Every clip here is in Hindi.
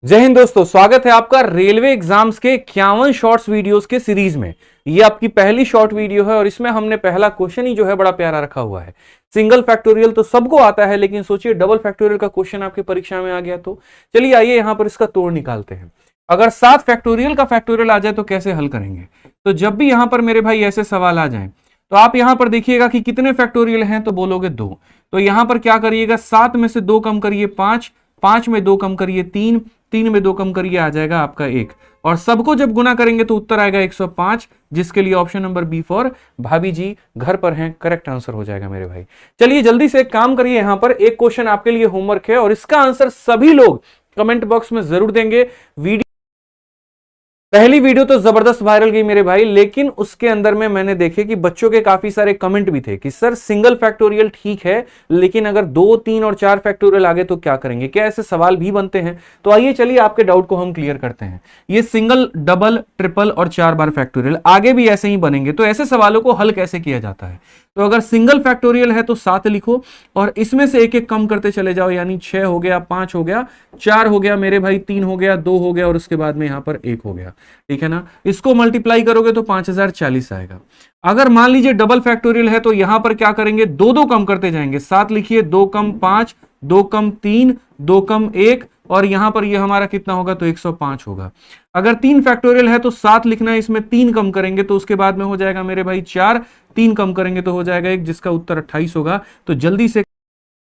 जय हिंद दोस्तों, स्वागत है आपका रेलवे एग्जाम्स के 51 शॉर्ट्स वीडियोस के सीरीज में। ये आपकी पहली शॉर्ट वीडियो है और इसमें हमने पहला क्वेश्चन ही जो है बड़ा प्यारा रखा हुआ है। सिंगल फैक्टोरियल तो सबको आता है, लेकिन सोचिए डबल फैक्टोरियल का क्वेश्चन आपकी परीक्षा में आ गया तो चलिए आइए यहां पर इसका तोड़ निकालते हैं। अगर 7 फैक्टोरियल का फैक्टोरियल आ जाए तो कैसे हल करेंगे। तो जब भी यहां पर मेरे भाई ऐसे सवाल आ जाए तो आप यहां पर देखिएगा कि कितने फैक्टोरियल हैं, तो बोलोगे 2। तो यहां पर क्या करिएगा, 7 में से 2 कम करिए 5, 5 में 2 कम करिए 3, 3 में 2 कम करिए आ जाएगा आपका 1, और सबको जब गुना करेंगे तो उत्तर आएगा 105, जिसके लिए ऑप्शन नंबर बी फॉर भाभी जी घर पर हैं करेक्ट आंसर हो जाएगा मेरे भाई। चलिए जल्दी से एक काम करिए, यहां पर एक क्वेश्चन आपके लिए होमवर्क है और इसका आंसर सभी लोग कमेंट बॉक्स में जरूर देंगे। पहली वीडियो तो जबरदस्त वायरल गई मेरे भाई, लेकिन उसके अंदर में मैंने देखे कि बच्चों के काफी सारे कमेंट भी थे कि सर सिंगल फैक्टोरियल ठीक है, लेकिन अगर 2, 3 और 4 फैक्टोरियल आगे तो क्या करेंगे, क्या ऐसे सवाल भी बनते हैं। तो आइए चलिए आपके डाउट को हम क्लियर करते हैं। ये सिंगल, डबल, ट्रिपल और 4 बार फैक्टोरियल आगे भी ऐसे ही बनेंगे, तो ऐसे सवालों को हल कैसे किया जाता है। तो अगर सिंगल फैक्टोरियल है तो 7 लिखो और इसमें से एक एक कम करते चले जाओ, यानी 6 हो गया, 5 हो गया, 4 हो गया मेरे भाई, 3 हो गया, 2 हो गया और उसके बाद में यहां पर 1 हो गया। ठीक है ना, इसको मल्टीप्लाई करोगे तो 5040 आएगा। अगर मान लीजिए डबल फैक्टोरियल है तो यहां पर क्या करेंगे, 2 कम करते जाएंगे। 7 लिखिए, 2 कम 5, 2 कम 3, 2 कम 1 और यहां पर ये हमारा कितना होगा, तो 105 होगा। अगर 3 फैक्टोरियल है तो 7 लिखना है, इसमें 3 कम करेंगे तो उसके बाद में हो जाएगा मेरे भाई 4, 3 कम करेंगे तो हो जाएगा 1, जिसका उत्तर 28 होगा। तो जल्दी से,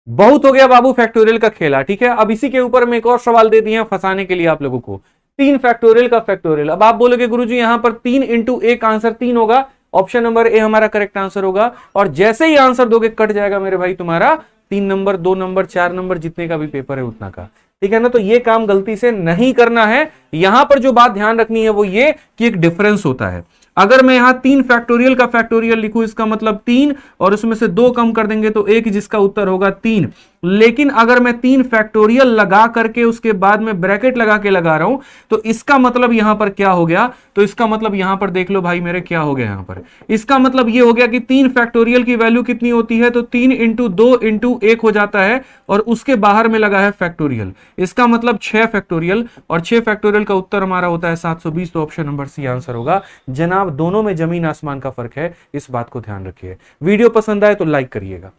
बहुत हो गया बाबू फैक्टोरियल का खेला। ठीक है, अब इसी के ऊपर में एक और सवाल दे दिए फंसाने के लिए आप लोगों को। 3 फैक्टोरियल का फैक्टोरियल। अब आप बोलोगे गुरुजी यहां पर 3 इंटू 1 आंसर 3 होगा, ऑप्शन नंबर ए हमारा करेक्ट आंसर होगा। और जैसे ही आंसर दोगे कट जाएगा मेरे भाई तुम्हारा 3 नंबर, 2 नंबर, 4 नंबर, जितने का भी पेपर है उतना का। ठीक है ना, तो ये काम गलती से नहीं करना है। यहां पर जो बात ध्यान रखनी है वो ये कि एक डिफरेंस होता है। अगर मैं यहां 3 फैक्टोरियल का फैक्टोरियल लिखूं, इसका मतलब 3 और उसमें से 2 कम कर देंगे तो 1, जिसका उत्तर होगा 3। लेकिन अगर मैं 3 फैक्टोरियल लगा करके उसके बाद में ब्रैकेट लगा के लगा रहा हूं तो इसका मतलब यहां पर क्या हो गया, तो इसका मतलब यहां पर देख लो भाई मेरे क्या हो गया यहां पर। इसका मतलब यह हो गया कि 3 फैक्टोरियल की वैल्यू कितनी होती है, तो 3 इंटू 2 इंटू 1 हो जाता है और उसके बाहर में लगा है फैक्टोरियल। इसका मतलब 6 फैक्टोरियल, और 6 फैक्टोरियल का उत्तर हमारा होता है 720। तो ऑप्शन नंबर सी आंसर होगा जनाब। दोनों में जमीन आसमान का फर्क है, इस बात को ध्यान रखिए। वीडियो पसंद आए तो लाइक करिएगा।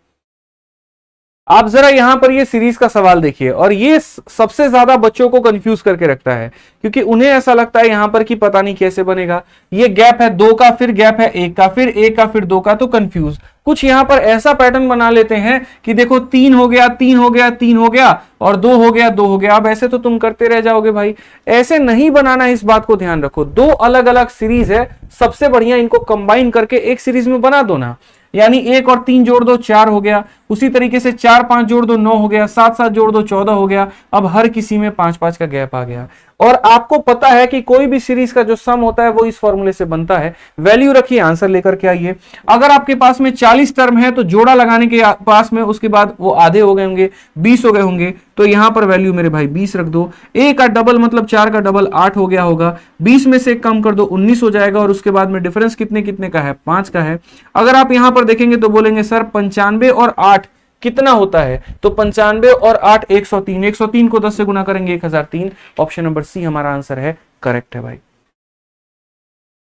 आप जरा यहां पर ये सीरीज का सवाल देखिए, और ये सबसे ज्यादा बच्चों को कंफ्यूज करके रखता है, क्योंकि उन्हें ऐसा लगता है यहां पर कि पता नहीं कैसे बनेगा। ये गैप है 2 का, फिर गैप है 1 का, फिर 1 का, फिर 2 का, तो कंफ्यूज। कुछ यहां पर ऐसा पैटर्न बना लेते हैं कि देखो 3 हो गया, 3 हो गया, 3 हो गया और 2 हो गया, 2 हो गया। अब ऐसे तो तुम करते रह जाओगे भाई, ऐसे नहीं बनाना, इस बात को ध्यान रखो। 2 अलग अलग सीरीज है, सबसे बढ़िया इनको कंबाइन करके एक सीरीज में बना दो ना। यानी 1 और 3 जोड़ दो 4 हो गया, उसी तरीके से 4, 5 जोड़ दो 9 हो गया, 7, 7 जोड़ दो 14 हो गया। अब हर किसी में 5, 5 का गैप आ गया। और आपको पता है कि कोई भी सीरीज का जो सम होता है वो इस फॉर्मूले से बनता है। वैल्यू रखिए, आंसर लेकर के आइए। अगर आपके पास में 40 टर्म है तो जोड़ा लगाने के पास में उसके बाद वो आधे हो गए होंगे, 20 हो गए होंगे, तो यहां पर वैल्यू मेरे भाई 20 रख दो। a का डबल मतलब 4 का डबल 8 हो गया होगा, 20 में से कम कर दो 19 हो जाएगा, और उसके बाद में डिफरेंस कितने कितने का है, 5 का है। अगर आप यहां पर देखेंगे तो बोलेंगे सर 95 और 8 कितना होता है, तो 95 और 8 103, 103 को 10 से गुना करेंगे 1003। ऑप्शन नंबर सी हमारा आंसर है, करेक्ट है भाई।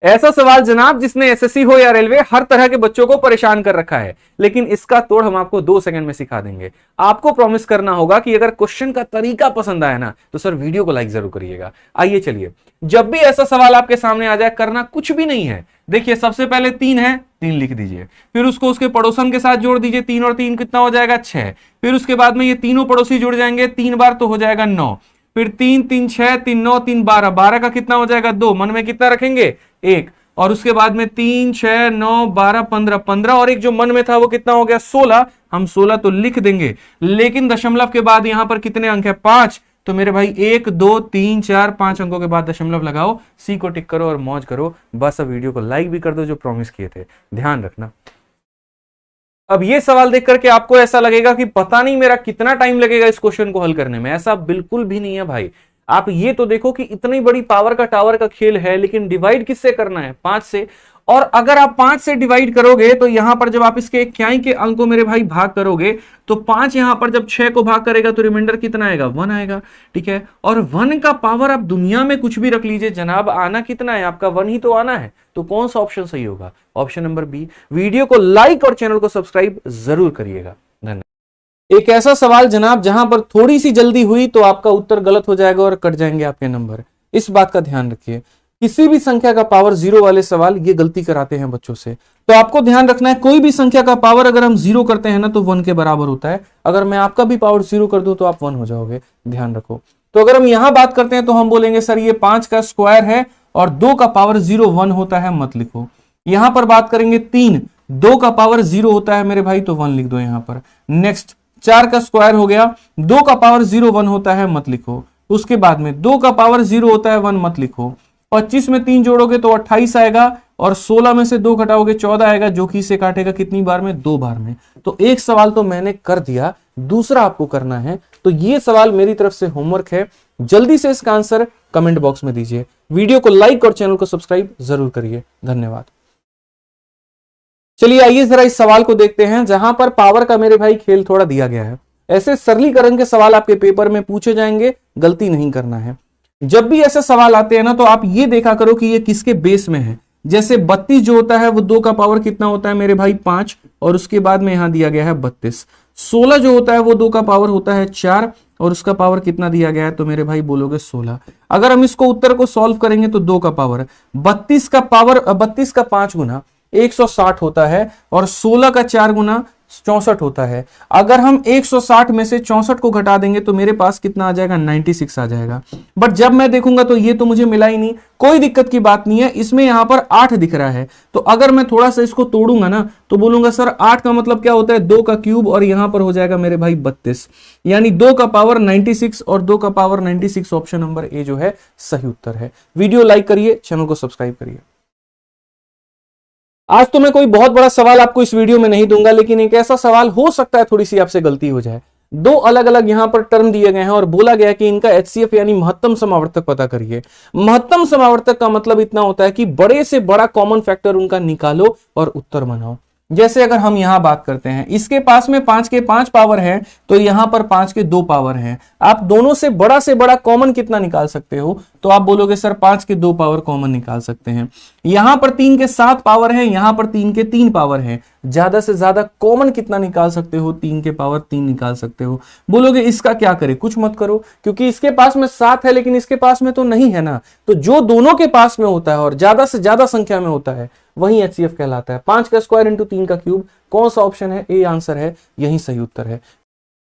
ऐसा सवाल जनाब जिसने एसएससी हो या रेलवे, हर तरह के बच्चों को परेशान कर रखा है, लेकिन इसका तोड़ हम आपको 2 सेकंड में सिखा देंगे। आपको प्रॉमिस करना होगा कि अगर क्वेश्चन का तरीका पसंद आया ना तो सर वीडियो को लाइक जरूर करिएगा। आइए चलिए, जब भी ऐसा सवाल आपके सामने आ जाए करना कुछ भी नहीं है। देखिए सबसे पहले 3 है, 3 लिख दीजिए, फिर उसको उसके पड़ोसन के साथ जोड़ दीजिए, 3 और 3 कितना हो जाएगा 6। फिर उसके बाद में ये तीनों पड़ोसी जुड़ जाएंगे 3 बार तो हो जाएगा 9। फिर 3, 3, 6, 3, 9, 3, 12, 12 का कितना हो जाएगा 2, मन में कितना रखेंगे 1, और उसके बाद में 3, 6, 9, 12, 15, 15 और एक जो मन में था वो कितना हो गया 16। हम 16 तो लिख देंगे, लेकिन दशमलव के बाद यहां पर कितने अंक है 5। तो मेरे भाई 1, 2, 3, 4, 5 अंकों के बाद दशमलव लगाओ, सी को टिक करो और मौज करो। बस अब वीडियो को लाइक भी कर दो जो प्रॉमिस किए थे, ध्यान रखना। अब ये सवाल देख करके आपको ऐसा लगेगा कि पता नहीं मेरा कितना टाइम लगेगा इस क्वेश्चन को हल करने में, ऐसा बिल्कुल भी नहीं है भाई। आप ये तो देखो कि इतनी बड़ी पावर का टावर का खेल है, लेकिन डिवाइड किससे करना है 5 से, और अगर आप 5 से डिवाइड करोगे तो यहां पर जब आप इसके इक्याई के अंक को मेरे भाई भाग करोगे तो 5 यहां पर जब 6 को भाग करेगा तो रिमाइंडर कितना आएगा, 1 आएगा। ठीक है, और 1 का पावर आप दुनिया में कुछ भी रख लीजिए जनाब, आना कितना है आपका, 1 ही तो आना है। तो कौन सा ऑप्शन सही होगा, ऑप्शन नंबर बी। वीडियो को लाइक और चैनल को सब्सक्राइब जरूर करिएगा। धन्यवाद। एक ऐसा सवाल जनाब जहां पर थोड़ी सी जल्दी हुई तो आपका उत्तर गलत हो जाएगा और कट जाएंगे आपके नंबर, इस बात का ध्यान रखिए। किसी भी संख्या का पावर 0 वाले सवाल ये गलती कराते हैं बच्चों से, तो आपको ध्यान रखना है कोई भी संख्या का पावर अगर हम 0 करते हैं ना तो 1 के बराबर होता है। अगर मैं आपका भी पावर 0 कर दूं तो आप 1 हो जाओगे, ध्यान रखो। तो अगर हम यहां बात करते हैं तो हम बोलेंगे सर ये 5 का स्क्वायर है और 2 का पावर 0 1 होता है, मत लिखो। यहां पर बात करेंगे 3, 2 का पावर 0 होता है मेरे भाई, तो 1 लिख दो यहां पर। नेक्स्ट 4 का स्क्वायर हो गया, 2 का पावर 0 1 होता है, मत लिखो। उसके बाद में 2 का पावर 0 होता है 1, मत लिखो। 25 में 3 जोड़ोगे तो 28 आएगा और 16 में से 2 घटाओगे 14 आएगा, जो कि इसे काटेगा कितनी बार में, 2 बार में। तो एक सवाल तो मैंने कर दिया, दूसरा आपको करना है। तो ये सवाल मेरी तरफ से होमवर्क है, जल्दी से इसका आंसर कमेंट बॉक्स में दीजिए। वीडियो को लाइक और चैनल को सब्सक्राइब जरूर करिए। धन्यवाद। चलिए आइए जरा इस सवाल को देखते हैं जहां पर पावर का मेरे भाई खेल थोड़ा दिया गया है। ऐसे सरलीकरण के सवाल आपके पेपर में पूछे जाएंगे, गलती नहीं करना है। जब भी ऐसे सवाल आते हैं ना तो आप ये देखा करो कि ये किसके बेस में है। जैसे 32 जो होता है वो 2 का पावर कितना होता है मेरे भाई, 5, और उसके बाद में यहां दिया गया है 32। 16 जो होता है वो 2 का पावर होता है 4 और उसका पावर कितना दिया गया है, तो मेरे भाई बोलोगे 16। अगर हम इसको उत्तर को सॉल्व करेंगे तो 2 का पावर 32 का पावर 32 का 5 गुना 160 होता है और 16 का 4 गुना 64 होता है। अगर हम 160 में से 64 को घटा देंगे तो मेरे पास कितना आ जाएगा, 96 आ जाएगा। बट जब मैं देखूंगा तो ये तो मुझे मिला ही नहीं। कोई दिक्कत की बात नहीं है, इसमें यहां पर 8 दिख रहा है, तो अगर मैं थोड़ा सा इसको तोड़ूंगा ना तो बोलूंगा सर 8 का मतलब क्या होता है, 2 का क्यूब, और यहां पर हो जाएगा मेरे भाई 32, यानी 2 का पावर 96 और 2 का पावर 96। ऑप्शन नंबर ए जो है सही उत्तर है। वीडियो लाइक करिए, चैनल को सब्सक्राइब करिए। आज तो मैं कोई बहुत बड़ा सवाल आपको इस वीडियो में नहीं दूंगा, लेकिन एक ऐसा सवाल हो सकता है थोड़ी सी आपसे गलती हो जाए। 2 अलग अलग यहां पर टर्म दिए गए हैं और बोला गया कि इनका HCF यानी महत्तम समावर्तक पता करिए। महत्तम समावर्तक का मतलब इतना होता है कि बड़े से बड़ा कॉमन फैक्टर उनका निकालो और उत्तर बनाओ। जैसे अगर हम यहां बात करते हैं, इसके पास में 5 के 5 पावर है तो यहां पर 5 के 2 पावर हैं। आप दोनों से बड़ा कॉमन कितना निकाल सकते हो, तो आप बोलोगे सर 5 के 2 पावर कॉमन निकाल सकते हैं। यहां पर 3 के 7 पावर है, यहां पर 3 के 3 पावर है। ज्यादा से ज्यादा कॉमन कितना निकाल सकते हो, 3 के पावर 3 निकाल सकते हो। बोलोगे इसका क्या करें, कुछ मत करो, क्योंकि इसके पास में 7 है लेकिन इसके पास में तो नहीं है ना। तो जो दोनों के पास में होता है और ज्यादा से ज्यादा संख्या में होता है वही HCF कहलाता है। 5 का स्क्वायर इंटू 3 का क्यूब, कौन सा ऑप्शन है, ए आंसर है, यही सही उत्तर है।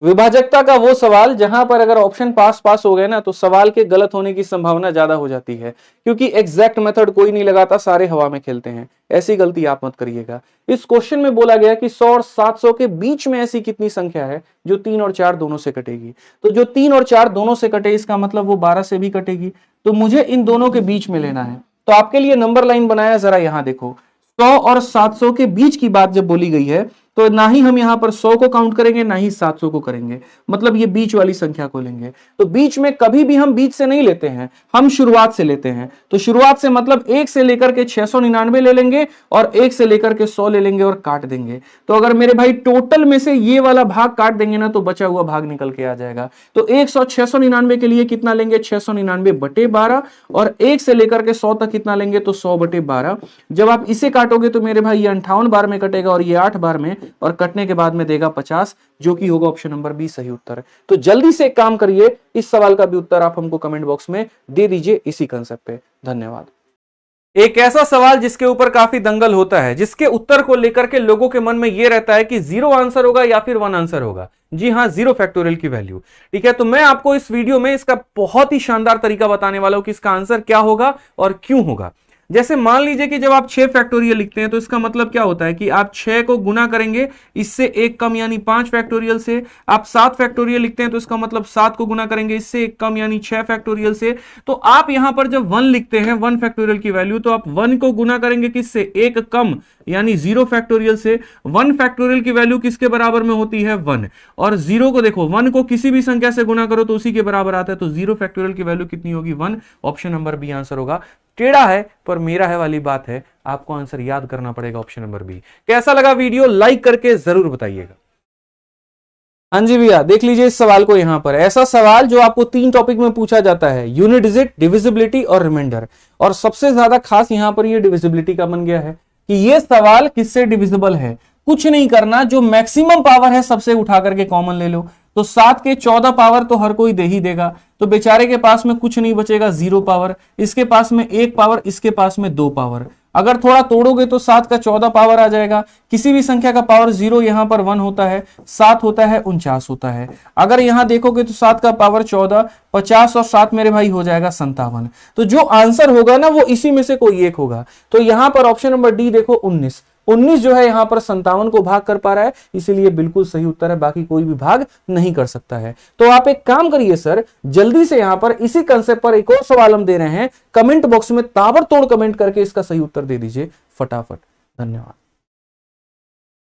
विभाजकता का वो सवाल जहां पर अगर ऑप्शन पास हो गए ना तो सवाल के गलत होने की संभावना ज्यादा हो जाती है, क्योंकि एग्जैक्ट मेथड कोई नहीं लगाता, सारे हवा में खेलते हैं। ऐसी गलती आप मत करिएगा। इस क्वेश्चन में बोला गया कि 100 और 700 के बीच में ऐसी कितनी संख्या है जो 3 और 4 दोनों से कटेगी। तो जो 3 और 4 दोनों से कटे इसका मतलब वो 12 से भी कटेगी, तो मुझे इन दोनों के बीच में लेना है। तो आपके लिए नंबर लाइन बनाया, जरा यहां देखो। 100 और 700 के बीच की बात जब बोली गई है तो ना ही हम यहां पर 100 को काउंट करेंगे ना ही 700 को करेंगे, मतलब ये बीच वाली संख्या को लेंगे। तो बीच में कभी भी हम बीच से नहीं लेते हैं, हम शुरुआत से लेते हैं। तो शुरुआत से मतलब 1 से लेकर के 699 ले लेंगे और 1 से लेकर के 100 ले लेंगे और काट देंगे। तो अगर मेरे भाई टोटल में से ये वाला भाग काट देंगे ना तो बचा हुआ भाग निकल के आ जाएगा। तो 100 699 के लिए कितना लेंगे, 699/12, और 1 से लेकर के 100 तक कितना लेंगे, तो 100/12। जब आप इसे काटोगे तो मेरे भाई ये 58 बार में कटेगा और ये 8 बार में, और कटने के बाद में देगा 50, जो कि होगा ऑप्शन नंबर बी सही उत्तर। तो जल्दी से एक काम करिए, इस सवाल का भी उत्तर आप हमको कमेंट बॉक्स में दे दीजिए इसी कंसेप्ट पे। धन्यवाद। एक ऐसा सवाल जिसके ऊपर काफी दंगल होता है, जिसके उत्तर को लेकर के लोगों के मन में यह रहता है कि 0 आंसर होगा या फिर 1 आंसर होगा। जी हां, 0 फैक्टोरियल की वैल्यू। ठीक है, तो मैं आपको इस वीडियो में इसका बहुत ही शानदार तरीका बताने वाला हूं कि इसका आंसर क्या होगा और क्यों होगा। जैसे मान लीजिए कि जब आप 6 फैक्टोरियल लिखते हैं तो इसका मतलब क्या होता है कि आप 6 को गुना करेंगे इससे 1 कम यानी 5 फैक्टोरियल से। आप 7 फैक्टोरियल लिखते हैं तो इसका मतलब 7 को गुना करेंगे इससे 1 कम यानी 6 फैक्टोरियल से। तो आप यहां पर जब 1 लिखते हैं 1 फैक्टोरियल की वैल्यू, तो आप 1 को गुना करेंगे किससे, 1 कम यानी 0 फैक्टोरियल से। 1 फैक्टोरियल की वैल्यू किसके बराबर में होती है, 1, और 0 को देखो 1 को किसी भी संख्या से गुना करो तो उसी के बराबर आता है। तो 0 फैक्टोरियल की वैल्यू कितनी होगी, 1। ऑप्शन नंबर बी आंसर होगा। टेढ़ा है पर मेरा है वाली बात है, आपको आंसर याद करना पड़ेगा ऑप्शन नंबर बी। कैसा लगा वीडियो लाइक करके जरूर बताइएगा। हाँ जी भैया, देख लीजिए इस सवाल को। यहां पर ऐसा सवाल जो आपको 3 टॉपिक में पूछा जाता है, यूनिट डिजिट, डिविजिबिलिटी और रिमाइंडर, और सबसे ज्यादा खास यहां पर ये डिविजिबिलिटी का बन गया है कि ये सवाल किससे डिविजिबल है। कुछ नहीं करना, जो मैक्सिमम पावर है सबसे उठा करके कॉमन ले लो। तो 7 के 14 पावर तो हर कोई दे ही देगा, तो बेचारे के पास में कुछ नहीं बचेगा, 0 पावर, इसके पास में 1 पावर, इसके पास में 2 पावर। अगर थोड़ा तोड़ोगे तो 7 का 14 पावर आ जाएगा। किसी भी संख्या का पावर 0 यहां पर 1 होता है, 7 होता है, 49 होता है। अगर यहां देखोगे तो 7 का पावर 14, 50 और 7 मेरे भाई हो जाएगा 57। तो जो आंसर होगा ना वो इसी में से कोई एक होगा। तो यहां पर ऑप्शन नंबर डी देखो 19 जो है यहां पर 57 को भाग कर पा रहा है, इसीलिए बिल्कुल सही उत्तर है, बाकी कोई भी भाग नहीं कर सकता है। तो आप एक काम करिए सर, जल्दी से यहां पर इसी कंसेप्ट पर एक और सवाल हम दे रहे हैं, कमेंट बॉक्स में ताबड़तोड़ कमेंट करके इसका सही उत्तर दे दीजिए फटाफट। धन्यवाद।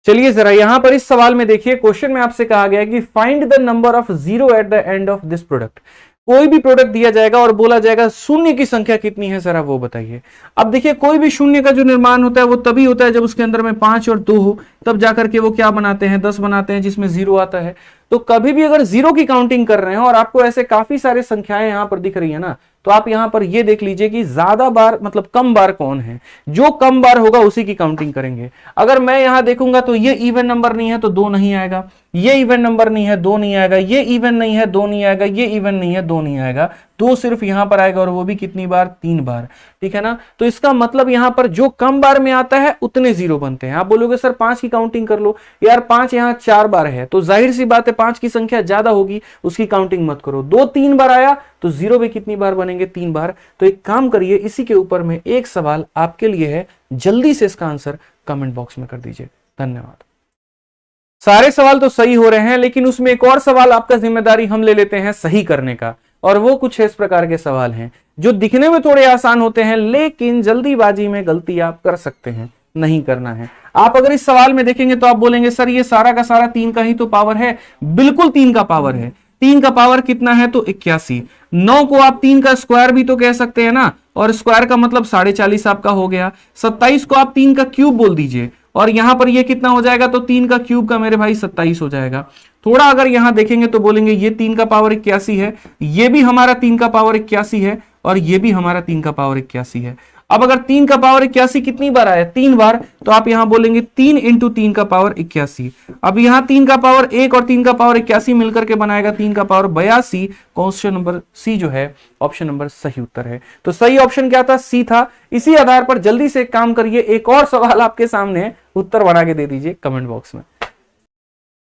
चलिए जरा यहां पर इस सवाल में देखिए, क्वेश्चन में आपसे कहा गया है कि find the number of 0 at the end of this product. कोई भी प्रोडक्ट दिया जाएगा और बोला जाएगा शून्य की संख्या कितनी है, जरा वो बताइए। अब देखिए कोई भी शून्य का जो निर्माण होता है वो तभी होता है जब उसके अंदर में 5 और 2 हो, तब जाकर के वो क्या बनाते हैं, 10 बनाते हैं, जिसमें 0 आता है। तो कभी भी अगर 0 की काउंटिंग कर रहे हैं और आपको ऐसे काफी सारे संख्याएं यहां पर दिख रही है ना, तो आप यहां पर ये देख लीजिए कि ज्यादा बार मतलब कम बार कौन है, जो कम बार होगा उसी की काउंटिंग करेंगे। अगर मैं यहां देखूंगा तो ये इवन नंबर नहीं है तो 2 नहीं आएगा, ये इवन नंबर नहीं है 2 नहीं आएगा, ये इवन नहीं है 2 नहीं आएगा, ये इवन नहीं है 2 नहीं आएगा, 2 सिर्फ यहां पर आएगा और वो भी कितनी बार, 3 बार। ठीक है ना। तो इसका मतलब यहां पर जो कम बार में आता है उतने 0 बनते हैं। आप बोलोगे सर 5 की काउंटिंग कर लो, यार 5 यहां 4 बार है तो जाहिर सी बात है 5 की संख्या ज्यादा होगी, उसकी काउंटिंग मत करो। 2 3 बार आया तो 0 भी कितनी बार बनेंगे, 3 बार। तो एक काम करिए, इसी के ऊपर में एक सवाल आपके लिए है, जल्दी से इसका आंसर कमेंट बॉक्स में कर दीजिए। धन्यवाद। सारे सवाल तो सही हो रहे हैं, लेकिन उसमें एक और सवाल आपका जिम्मेदारी हम ले लेते हैं सही करने का, और वो कुछ इस प्रकार के सवाल हैं जो दिखने में थोड़े आसान होते हैं, लेकिन जल्दीबाजी में गलती आप कर सकते हैं, नहीं करना है। आप अगर इस सवाल में देखेंगे तो आप बोलेंगे सर ये सारा का सारा 3 का ही तो पावर है। बिल्कुल 3 का पावर है। 3 का पावर कितना है तो 81। 9 को आप 3 का स्क्वायर भी तो कह सकते हैं ना, और स्क्वायर का मतलब 40.5 आपका हो गया। 27 को आप 3 का क्यूब बोल दीजिए, और यहां पर ये कितना हो जाएगा तो 3 का क्यूब का मेरे भाई 27 हो जाएगा। थोड़ा अगर यहां देखेंगे तो बोलेंगे ये 3 का पावर 81 है, ये भी हमारा 3 का पावर 81 है, और ये भी हमारा 3 का पावर 81 है। अब अगर 3 का पावर 81 कितनी बार आया, 3 बार, तो आप यहां बोलेंगे 3 इंटू 3 का पावर 81। अब यहां 3 का पावर 1 और 3 का पावर 81 मिलकर के बनाएगा 3 का पावर 82। क्वेश्चन नंबर सी जो है ऑप्शन नंबर सही उत्तर है। तो सही ऑप्शन क्या था, सी था। इसी आधार पर जल्दी से काम करिए, एक और सवाल आपके सामने है, उत्तर बना के दे दीजिए कमेंट बॉक्स में।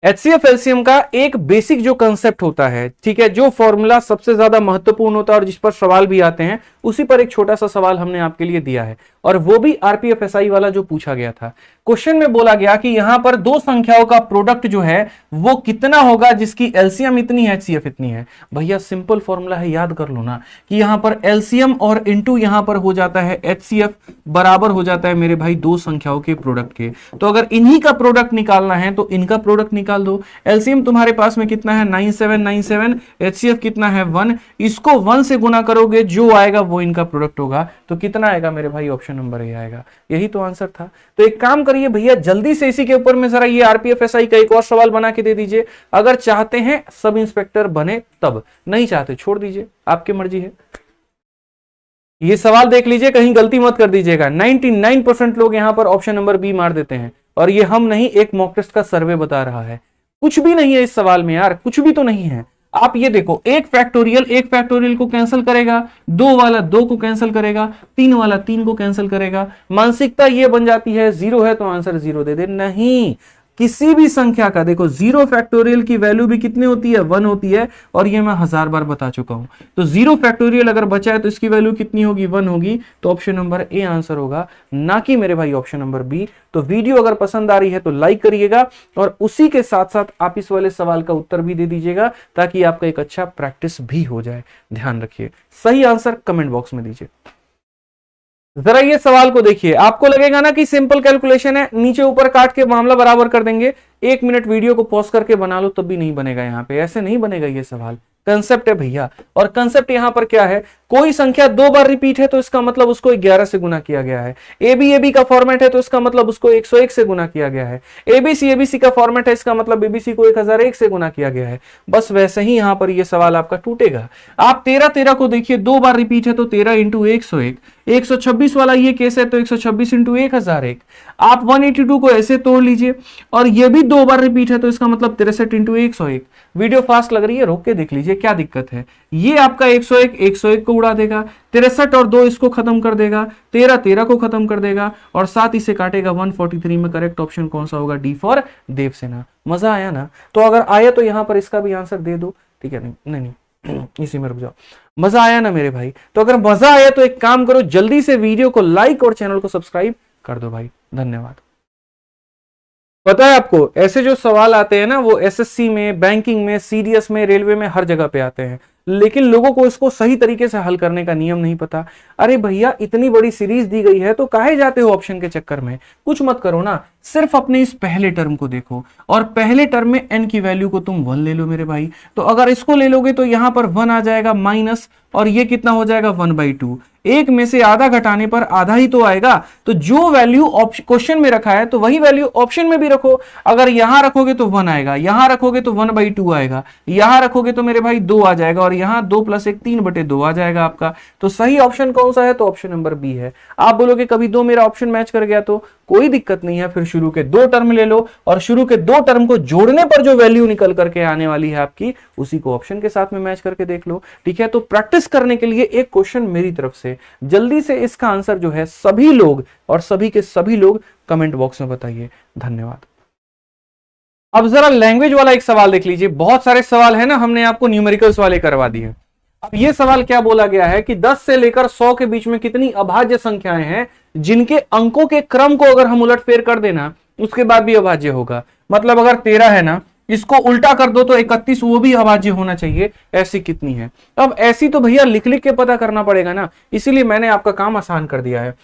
HCF एलसीएम का एक बेसिक जो कंसेप्ट होता है, ठीक है, जो फॉर्मूला सबसे ज्यादा महत्वपूर्ण होता है और जिस पर सवाल भी आते हैं, उसी पर एक छोटा सा सवाल हमने आपके लिए दिया है, और वो भी RPFSI वाला जो पूछा गया था। क्वेश्चन में बोला गया कि यहां पर 2 संख्याओं का प्रोडक्ट जो है वो कितना होगा जिसकी एलसीएम इतनी है, HCF इतनी है। भैया सिंपल फॉर्मूला है, याद कर लो ना, कि यहां पर एलसीएम और इंटू यहां पर हो जाता है HCF बराबर हो जाता है मेरे भाई 2 संख्याओं के प्रोडक्ट के। तो अगर इन्हीं का प्रोडक्ट निकालना है तो इनका प्रोडक्ट निकाल दो। एलसीएम तुम्हारे पास में कितना है 9797, HCF कितना है 1, इसको 1 से गुना करोगे, जो आएगा वो इनका प्रोडक्ट होगा, तो कितना आएगा मेरे भाई, ऑप्शन नंबर ए आएगा। यही तो आंसर था। तो एक काम करिए भैया, जल्दी से इसी के ऊपर में जरा ये RPFSI का एक और सवाल बना के दे दीजिए। अगर चाहते हैं सब इंस्पेक्टर बने तब, नहीं चाहते छोड़ दीजिए, आपकी मर्जी है। ये सवाल देख लीजिए, कहीं गलती मत कर दीजिएगा। 99% लोग यहां पर ऑप्शन नंबर बी मार देते हैं, और ये हम नहीं, एक मॉक टेस्ट का सर्वे बता रहा है। कुछ भी नहीं है इस सवाल में यार, कुछ भी तो नहीं है। आप ये देखो, एक फैक्टोरियल को कैंसिल करेगा, 2 वाला 2 को कैंसिल करेगा, 3 वाला 3 को कैंसिल करेगा। मानसिकता ये बन जाती है 0 है तो आंसर 0 दे दे। नहीं, किसी भी संख्या का देखो 0 फैक्टोरियल की वैल्यू भी कितनी होती है, 1 होती है, और ये मैं 1000 बार बता चुका हूं। तो 0 फैक्टोरियल अगर बचा है तो इसकी वैल्यू कितनी होगी, 1 होगी। तो ऑप्शन नंबर ए आंसर होगा, ना कि मेरे भाई ऑप्शन नंबर बी। तो वीडियो अगर पसंद आ रही है तो लाइक करिएगा, और उसी के साथ साथ आप इस वाले सवाल का उत्तर भी दे दीजिएगा, ताकि आपका एक अच्छा प्रैक्टिस भी हो जाए। ध्यान रखिए, सही आंसर कमेंट बॉक्स में दीजिए। जरा ये सवाल को देखिए, आपको लगेगा ना कि सिंपल कैलकुलेशन है, नीचे ऊपर काट के मामला बराबर कर देंगे। 1 मिनट वीडियो को पॉज करके बना लो तब भी नहीं बनेगा। यहां पे ऐसे नहीं बनेगा ये सवाल। कंसेप्ट है भैया, और कंसेप्ट यहां पर क्या है, कोई संख्या 2 बार रिपीट है तो इसका मतलब उसको 11 से गुना किया गया है। एबी का फॉर्मेट है तो इसका मतलब उसको 101 से गुना किया गया है। एबीसी का फॉर्मेट है, इसका मतलब एबीसी को 1001 से गुना किया गया है। बस वैसे ही यहां पर यह सवाल आपका टूटेगा। आप 13 को देखिए, 2 बार रिपीट है तो 13 इंटू 101। 126 वाला ये केस है तो 126 इंटू 1001। आप 182 को ऐसे तोड़ लीजिए और ये भी 2 बार रिपीट है तो इसका मतलब 63 इंटू 101। वीडियो फास्ट लग रही है, रोक के देख लीजिए क्या दिक्कत है। ये आपका 101 को उड़ा देगा, 63 और 2 इसको खत्म कर देगा, 13 को खत्म कर देगा और 7 इसे काटेगा 143 में। करेक्ट ऑप्शन कौन सा होगा? D for Devasena. मजा आया ना? तो अगर आया तो यहां पर इसका भी आंसर दे दो, ठीक है? नहीं इसी में रुक जाओ। मजा आया ना मेरे भाई? तो अगर मजा आया तो एक काम करो, जल्दी से वीडियो को लाइक और चैनल को सब्सक्राइब कर दो भाई। धन्यवाद। पता है आपको, ऐसे जो सवाल आते हैं ना वो एसएससी में, बैंकिंग में, सीडीएस में, रेलवे में, हर जगह पे आते हैं, लेकिन लोगों को इसको सही तरीके से हल करने का नियम नहीं पता। अरे भैया, इतनी बड़ी सीरीज दी गई है तो काहे जाते हो ऑप्शन के चक्कर में? कुछ मत करो ना, सिर्फ अपने इस पहले टर्म को देखो और पहले टर्म में n की वैल्यू को तुम 1 ले लो मेरे भाई। तो अगर इसको ले लोगे तो यहां पर 1 आ जाएगा माइनस, और ये कितना हो जाएगा 1/2। एक में से आधा घटाने पर आधा ही तो आएगा। तो जो वैल्यू क्वेश्चन में रखा है तो वही वैल्यू ऑप्शन में भी रखो। अगर यहां रखोगे तो 1 आएगा, यहां रखोगे तो 1/2 आएगा, यहां रखोगे तो मेरे भाई 2 आ जाएगा, और यहां 2 + 1 3/2 आ जाएगा आपका। तो सही ऑप्शन कौन सा है? तो ऑप्शन नंबर बी है। आप बोलोगे कभी 2 मेरा ऑप्शन मैच कर गया, तो कोई दिक्कत नहीं है, फिर शुरू के 2 टर्म ले लो और शुरू के 2 टर्म को जोड़ने पर जो वैल्यू निकल करके आने वाली है आपकी, उसी को ऑप्शन के साथ में मैच करके देख लो, ठीक है? तो प्रैक्टिस करने के लिए एक क्वेश्चन मेरी तरफ से, जल्दी से इसका आंसर जो है सभी लोग और सभी के सभी लोग कमेंट बॉक्स में बताइए। धन्यवाद। अब जरा लैंग्वेज वाला एक सवाल देख लीजिए। बहुत सारे सवाल है ना, हमने आपको न्यूमेरिकल्स वाले करवा दिए। अब ये सवाल क्या बोला गया है कि 10 से लेकर 100 के बीच में कितनी अभाज्य संख्याएं हैं जिनके अंकों के क्रम को अगर हम उलटफेर कर देना उसके बाद भी अभाज्य होगा। मतलब अगर 13 है ना, इसको उल्टा कर दो तो 31, वो भी अभाज्य होना चाहिए। ऐसी कितनी है? अब ऐसी तो भैया लिख लिख के पता करना पड़ेगा ना, इसीलिए मैंने आपका काम आसान कर दिया है।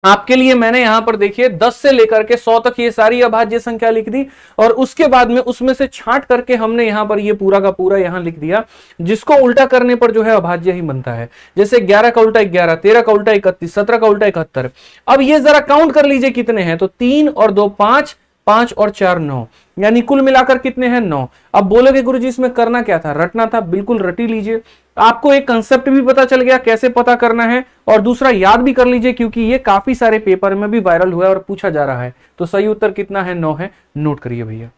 आपके लिए मैंने यहां पर देखिए 10 से लेकर के 100 तक ये सारी अभाज्य संख्या लिख दी, और उसके बाद में उसमें से छांट करके हमने यहां पर ये पूरा का पूरा यहां लिख दिया, जिसको उल्टा करने पर जो है अभाज्य ही बनता है। जैसे 11 का उल्टा 11, 13 का उल्टा 31, 17 का उल्टा 71। अब ये जरा काउंट कर लीजिए कितने हैं, तो 3 और 2 5, 5 और 4 9, यानी कुल मिलाकर कितने हैं? 9। अब बोलोगे गुरुजी इसमें करना क्या था? रटना था। बिल्कुल रट ही लीजिए। आपको एक कंसेप्ट भी पता चल गया कैसे पता करना है, और दूसरा याद भी कर लीजिए क्योंकि ये काफी सारे पेपर में भी वायरल हुआ है और पूछा जा रहा है। तो सही उत्तर कितना है? 9 है। नोट करिए भैया।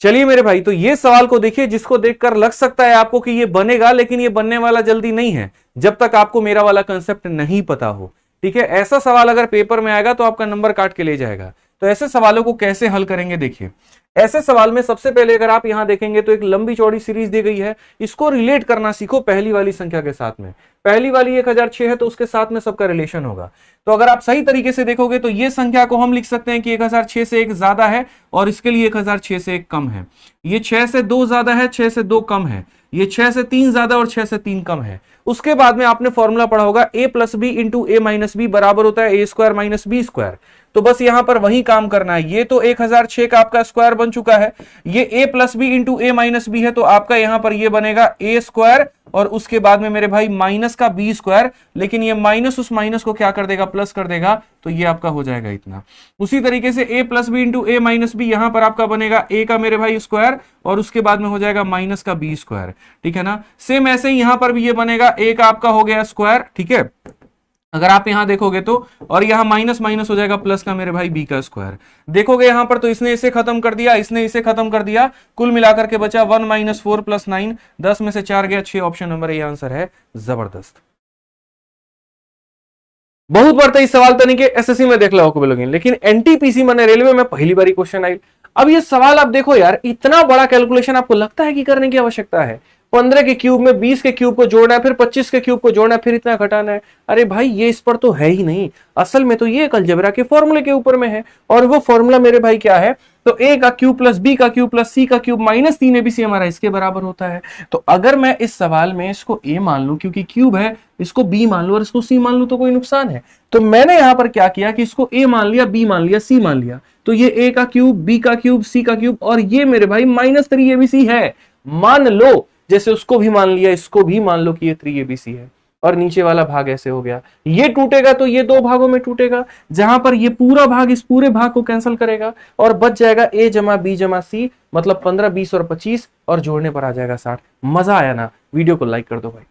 चलिए मेरे भाई, तो ये सवाल को देखिए, जिसको देखकर लग सकता है आपको कि ये बनेगा, लेकिन ये बनने वाला जल्दी नहीं है जब तक आपको मेरा वाला कंसेप्ट नहीं पता हो, ठीक है? ऐसा सवाल अगर पेपर में आएगा तो आपका नंबर काट के ले जाएगा। तो ऐसे सवालों को कैसे हल करेंगे? देखिए, ऐसे सवाल में सबसे पहले अगर आप यहां देखेंगे तो एक लंबी चौड़ी सीरीज दी गई है, इसको रिलेट करना सीखो पहली वाली संख्या के साथ में। पहली वाली 1006 है तो उसके साथ में सबका रिलेशन होगा। तो अगर आप सही तरीके से देखोगे तो ये संख्या को हम लिख सकते हैं कि 1006 से 1 ज्यादा है और इसके लिए 1006 से 1 कम है। ये 6 से 2 ज्यादा है, 6 से 2 कम है। ये 6 से 3 ज्यादा और 6 से 3 कम है। उसके बाद में आपने फॉर्मूला पढ़ा होगा a + b × a - b बराबर होता है a² - b²। तो बस यहां पर वही काम करना है। ये तो 1006 का आपका स्क्वायर बन चुका है, ये a + b × a - b है, तो आपका यहां पर ये बनेगा a² और उसके बाद में मेरे भाई माइनस का b², लेकिन ये माइनस उस माइनस को क्या कर देगा? प्लस कर देगा, तो ये आपका हो जाएगा इतना। उसी तरीके से a + b × a - b यहां पर आपका बनेगा a का मेरे भाई स्क्वायर और उसके बाद में हो जाएगा माइनस का b², ठीक है ना? सेम ऐसे ही यहां पर भी ये बनेगा, a का आपका हो गया स्क्वायर, ठीक है? अगर आप यहां देखोगे तो, और यहां माइनस माइनस हो जाएगा प्लस का मेरे भाई b का स्क्वायर। देखोगे यहां पर तो इसने इसे खत्म कर दिया, इसने इसे खत्म कर दिया, कुल मिलाकर के बचा 1 - 4 + 9, 10 में से 4 गया 6। ऑप्शन नंबर ए आंसर है। जबरदस्त। बहुत बार इस सवाल तनी के एसएससी में देख लो बोलोगे, लेकिन एनटीपीसी माने रेलवे में पहली बार क्वेश्चन आई। अब ये सवाल आप देखो यार, इतना बड़ा कैलकुलेशन आपको लगता है कि करने की आवश्यकता है? 15 के क्यूब में 20 के क्यूब को जोड़ना है, फिर 25 के क्यूब को जोड़ना है, फिर इतना घटाना है। अरे भाई ये इस पर तो है ही नहीं। असल में तो ये अलजेब्रा के फॉर्मूले के ऊपर में है, और वो फॉर्मूला मेरे भाई क्या है? तो a का क्यूब प्लस b का क्यूब प्लस c का क्यूब माइनस 3 abc हमारा इसके बराबर होता है। तो अगर मैं इस सवाल में इसको a मान लूं क्योंकि क्यूब है, इसको b मान लूं और इसको c मान लूं, तो कोई नुकसान है? तो मैंने यहां पर क्या किया कि इसको a मान लिया, b मान लिया, c मान लिया। तो ये a का क्यूब, b का क्यूब, c का क्यूब, और ये मेरे भाई माइनस 3 abc है। मान लो जैसे उसको भी मान लिया, इसको भी मान लो कि ये 3abc है, और नीचे वाला भाग ऐसे हो गया, ये टूटेगा तो ये दो भागों में टूटेगा, जहां पर ये पूरा भाग इस पूरे भाग को कैंसिल करेगा और बच जाएगा a जमा b जमा c, मतलब 15, 20 और 25, और जोड़ने पर आ जाएगा 60। मजा आया ना? वीडियो को लाइक कर दो भाई।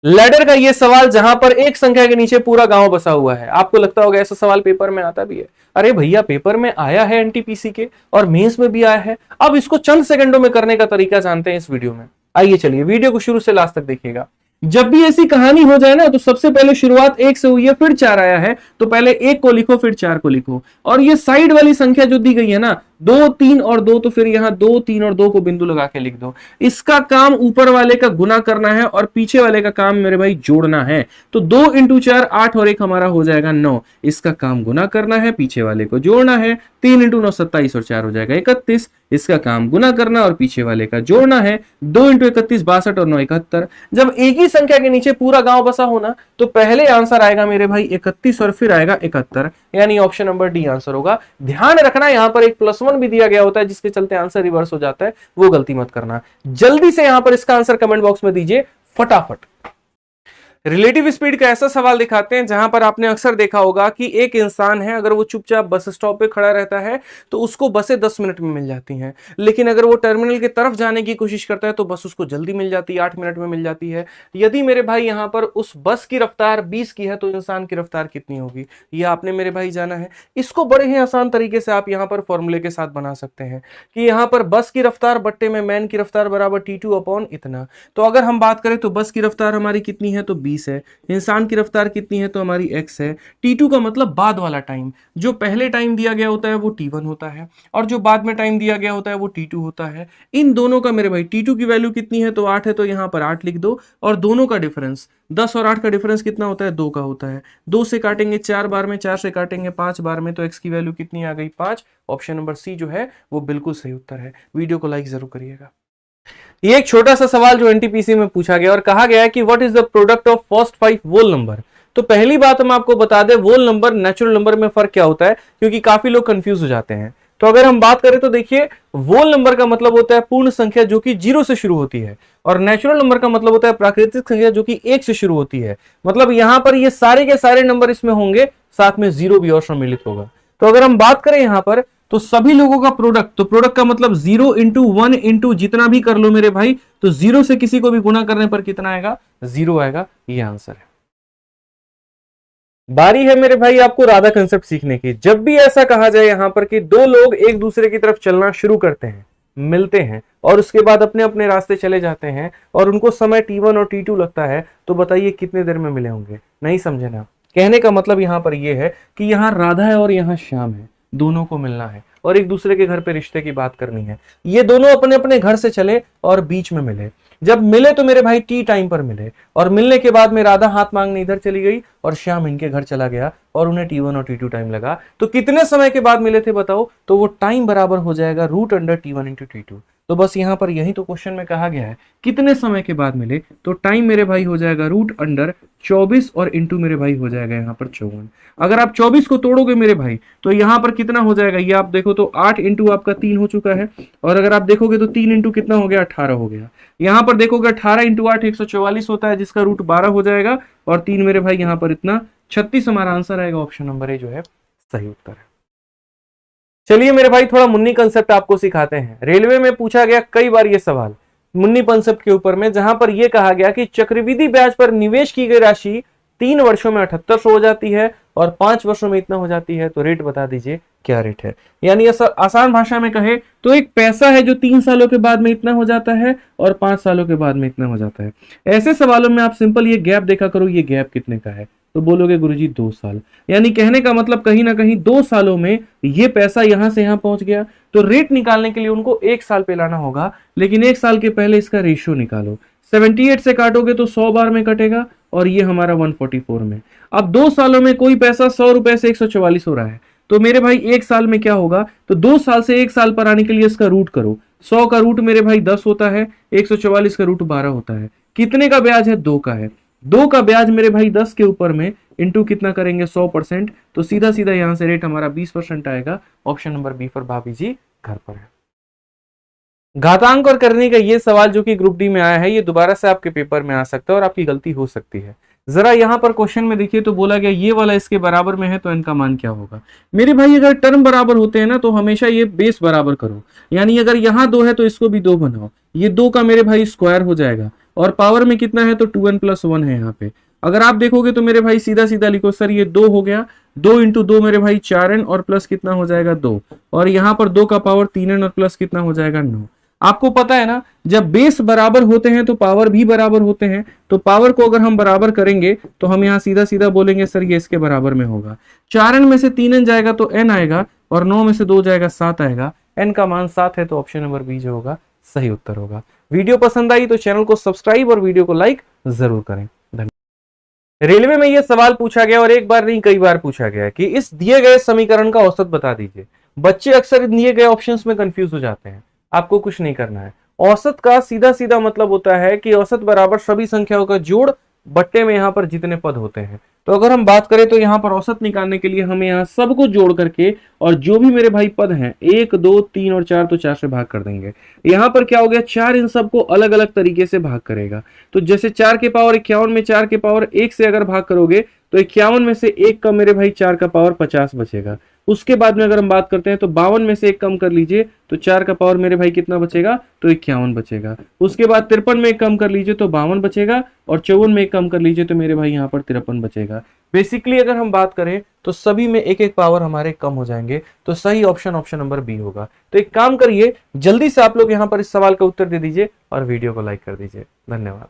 लैडर का ये सवाल जहां पर एक संख्या के नीचे पूरा गांव बसा हुआ है, आपको लगता होगा ऐसा सवाल पेपर में आता भी है। अरे भैया, पेपर में आया है एनटीपीसी के, और मेंस में भी आया है। अब इसको चंद सेकंडों में करने का तरीका जानते हैं इस वीडियो में। आइए चलिए वीडियो को शुरू से लास्ट तक देखिएगा। जब भी ऐसी कहानी हो जाए ना, तो सबसे पहले शुरुआत 1 से हुई है, फिर 4 आया है, तो पहले 1 को लिखो, फिर 4 को लिखो। और ये साइड वाली संख्या जो दी गई है ना, 2, 3 और 2, तो फिर यहां 2, 3 और 2 को बिंदु लगा के लिख दो। इसका काम ऊपर वाले का गुना करना है और पीछे वाले का काम मेरे भाई जोड़ना है। तो 2 × 4 8 और 1 हमारा हो जाएगा 9। इसका काम गुना करना है, पीछे वाले को जोड़ना है। 3 × 9 27 और 4 हो जाएगा 31। इसका काम गुना करना और पीछे वाले का जोड़ना है। 2 × 31 62 और 9 71। जब एक ही संख्या के नीचे पूरा गांव बसा होना, तो पहले आंसर आएगा मेरे भाई 31 और फिर आएगा 71, यानी ऑप्शन नंबर डी आंसर होगा। ध्यान रखना, यहां पर एक +1 भी दिया गया होता है, जिसके चलते आंसर रिवर्स हो जाता है, वो गलती मत करना। जल्दी से यहां पर इसका आंसर कमेंट बॉक्स में दीजिए फटाफट। रिलेटिव स्पीड का ऐसा सवाल दिखाते हैं जहां पर आपने अक्सर देखा होगा कि एक इंसान है, अगर वो चुपचाप बस स्टॉप पे खड़ा रहता है तो उसको बसें 10 मिनट में मिल जाती हैं, लेकिन अगर वो टर्मिनल की तरफ जाने की कोशिश करता है तो बस उसको जल्दी मिल जाती है, 8 मिनट में मिल जाती है। यदि मेरे भाई यहां पर उस बस की रफ्तार 20 की है, तो इंसान की रफ्तार कितनी होगी, यह आपने मेरे भाई जाना है। इसको बड़े ही आसान तरीके से आप यहां पर फॉर्मूले के साथ बना सकते हैं कि यहां पर बस की रफ्तार बट्टे में मैन की रफ्तार बराबर t2 अपॉन इतना। तो अगर हम बात करें तो बस की रफ्तार हमारी कितनी है, तो 20 है। इंसान की रफ्तार कितनी है, तो हमारी x है। t2 का मतलब बाद वाला टाइम, जो पहले टाइम दिया गया होता है वो t1 होता है, और जो बाद में टाइम दिया गया होता है वो t2 होता है। इन दोनों का मेरे भाई t2 की वैल्यू कितनी है, तो 8 है, तो यहां पर 8 लिख दो। और दोनों का डिफरेंस 10 और 8 का डिफरेंस कितना होता है, 2 का होता है। 2 से काटेंगे 4 बार में, 4 से काटेंगे 5 बार में, तो x की वैल्यू कितनी आ गई, 5। ऑप्शन नंबर सी जो है वो बिल्कुल सही उत्तर है। वीडियो को लाइक जरूर करिएगा। ये एक छोटा सा सवाल जो एनटीपीसी में पूछा गया और कहा गया है कि what is the product of first 5 whole number. तो पहली बात हम आपको बता दें, वोल नंबर नेचुरल नंबर में फर्क क्या होता है, क्योंकि काफी लोग कंफ्यूज हो जाते हैं। तो अगर हम बात करें तो देखिए, वोल नंबर का मतलब होता है पूर्ण संख्या जो कि 0 से शुरू होती है, और नेचुरल नंबर का मतलब होता है प्राकृतिक संख्या जो कि 1 से शुरू होती है। मतलब यहां पर ये सारे के सारे नंबर इसमें होंगे, साथ में 0 भी और सम्मिलित होगा। तो अगर हम बात करें यहां पर, तो सभी लोगों का प्रोडक्ट, तो प्रोडक्ट का मतलब 0 × 1 × जितना भी कर लो मेरे भाई, तो 0 से किसी को भी गुना करने पर कितना आएगा, 0 आएगा। ये आंसर है। बारी है मेरे भाई आपको राधा कंसेप्ट सीखने की। जब भी ऐसा कहा जाए यहां पर कि दो लोग एक दूसरे की तरफ चलना शुरू करते हैं, मिलते हैं, और उसके बाद अपने अपने रास्ते चले जाते हैं, और उनको समय t1 और t2 लगता है, तो बताइए कितने देर में मिले होंगे। नहीं समझे ना? कहने का मतलब यहां पर यह है कि यहां राधा है और यहां श्याम है, दोनों को मिलना है और एक दूसरे के घर पे रिश्ते की बात करनी है। ये दोनों अपने अपने घर से चले और बीच में मिले। जब मिले तो मेरे भाई टी टाइम पर मिले, और मिलने के बाद में राधा हाथ मांगने इधर चली गई और श्याम इनके घर चला गया, और उन्हें t1 और t2 टाइम लगा। तो कितने समय के बाद मिले थे बताओ? तो वो टाइम बराबर हो जाएगा √t1 × t2। तो बस यहां पर यही तो क्वेश्चन में कहा गया है, कितने समय के बाद मिले, तो टाइम मेरे भाई हो जाएगा √24 और इंटू मेरे भाई हो जाएगा यहाँ पर 54। अगर आप 24 को तोड़ोगे मेरे भाई, तो यहाँ पर कितना हो जाएगा, ये आप देखो तो 8 इंटू आपका 3 हो चुका है, और अगर आप देखोगे तो 3 इंटू कितना हो गया, 18 हो गया। यहाँ पर देखोगे 18 × 8 144 होता है, जिसका √12 हो जाएगा, और 3 मेरे भाई यहाँ पर इतना 36 हमारा आंसर आएगा। ऑप्शन नंबर ए जो है सही उत्तर है। चलिए मेरे भाई थोड़ा मुन्नी कंसेप्ट आपको सिखाते हैं। रेलवे में पूछा गया कई बार ये सवाल मुन्नी कंसेप्ट के ऊपर में, जहां पर यह कहा गया कि चक्रवृद्धि ब्याज पर निवेश की गई राशि 3 वर्षों में 7800 हो जाती है और 5 वर्षों में इतना हो जाती है, तो रेट बता दीजिए क्या रेट है। यानी आसान भाषा में कहे तो एक पैसा है जो 3 सालों के बाद में इतना हो जाता है और 5 सालों के बाद में इतना हो जाता है। ऐसे सवालों में आप सिंपल ये गैप देखा करो, ये गैप कितने का है, तो बोलोगे गुरुजी 2 साल। यानी कहने का मतलब कहीं ना कहीं 2 सालों में ये पैसा यहां से यहां पहुंच गया। तो रेट निकालने के लिए उनको 1 साल पे लाना होगा, लेकिन 1 साल के पहले इसका रेशियो निकालो। 78 से काटोगे तो 100 बार में कटेगा, और ये हमारा 144 में। अब 2 सालों में कोई पैसा 100 रुपए से 144 हो रहा है, तो मेरे भाई 1 साल में क्या होगा, तो 2 साल से 1 साल पर आने के लिए इसका रूट करो। 100 का रूट मेरे भाई 10 होता है, 144 का रूट 12 होता है। कितने का ब्याज है, 2 का है। 2 का ब्याज मेरे भाई 10 के ऊपर में इंटू कितना करेंगे, 100%, तो सीधा सीधा यहां से रेट हमारा 20% आएगा। ऑप्शन नंबर बी पर भाभी जी घर पर है। घातांक और करने का ये सवाल जो कि ग्रुप डी में आया है, ये दोबारा से आपके पेपर में आ सकता है और आपकी गलती हो सकती है। जरा यहां पर क्वेश्चन में देखिए तो बोला गया ये वाला इसके बराबर में है तो इनका मान क्या होगा। मेरे भाई अगर टर्म बराबर होते हैं ना तो हमेशा ये बेस बराबर करो, यानी अगर यहां 2 है तो इसको भी 2 बनाओ, ये 2 का मेरे भाई स्क्वायर हो जाएगा और पावर में कितना है तो 2n + 1 है यहाँ पे। अगर आप देखोगे तो मेरे भाई सीधा सीधा लिखो सर ये 2 हो गया, 2 × 2 मेरे भाई 4n और प्लस कितना हो जाएगा 2, और यहाँ पर 2 का पावर 3n और प्लस कितना हो जाएगा 9। आपको पता है ना जब बेस बराबर होते हैं तो पावर भी बराबर होते हैं, तो पावर को अगर हम बराबर करेंगे तो हम यहाँ सीधा सीधा बोलेंगे सर ये इसके बराबर में होगा। 4n में से 3n जाएगा तो n आएगा और 9 में से 2 जाएगा 7 आएगा, n का मान 7 है तो ऑप्शन नंबर बी जो होगा सही उत्तर होगा। वीडियो पसंद आई तो चैनल को सब्सक्राइब और वीडियो को लाइक जरूर करें। धन्यवाद। रेलवे में यह सवाल पूछा गया और एक बार नहीं कई बार पूछा गया कि इस दिए गए समीकरण का औसत बता दीजिए। बच्चे अक्सर दिए गए ऑप्शंस में कंफ्यूज हो जाते हैं। आपको कुछ नहीं करना है, औसत का सीधा सीधा मतलब होता है कि औसत बराबर सभी संख्याओं का जोड़ बट्टे में यहाँ पर जितने पद होते हैं। तो अगर हम बात करें तो यहाँ पर औसत निकालने के लिए हमें यहाँ सबको जोड़ करके और जो भी मेरे भाई पद हैं 1 2 3 और 4 तो 4 से भाग कर देंगे। यहाँ पर क्या हो गया 4 इन सबको अलग अलग तरीके से भाग करेगा। तो जैसे 4 के पावर 51 में 4 के पावर 1 से अगर भाग करोगे तो 51 में से 1 का मेरे भाई 4 का पावर 50 बचेगा। उसके बाद में अगर हम बात करते हैं तो 52 में से 1 कम कर लीजिए तो 4 का पावर मेरे भाई कितना बचेगा तो 51 बचेगा। उसके बाद 53 में 1 कम कर लीजिए तो 52 बचेगा और 54 में 1 कम कर लीजिए तो मेरे भाई यहाँ पर 53 बचेगा। बेसिकली अगर हम बात करें तो सभी में एक एक पावर हमारे कम हो जाएंगे, तो सही ऑप्शन नंबर बी होगा। तो एक काम करिए, जल्दी से आप लोग यहाँ पर इस सवाल का उत्तर दे दीजिए और वीडियो को लाइक कर दीजिए। धन्यवाद।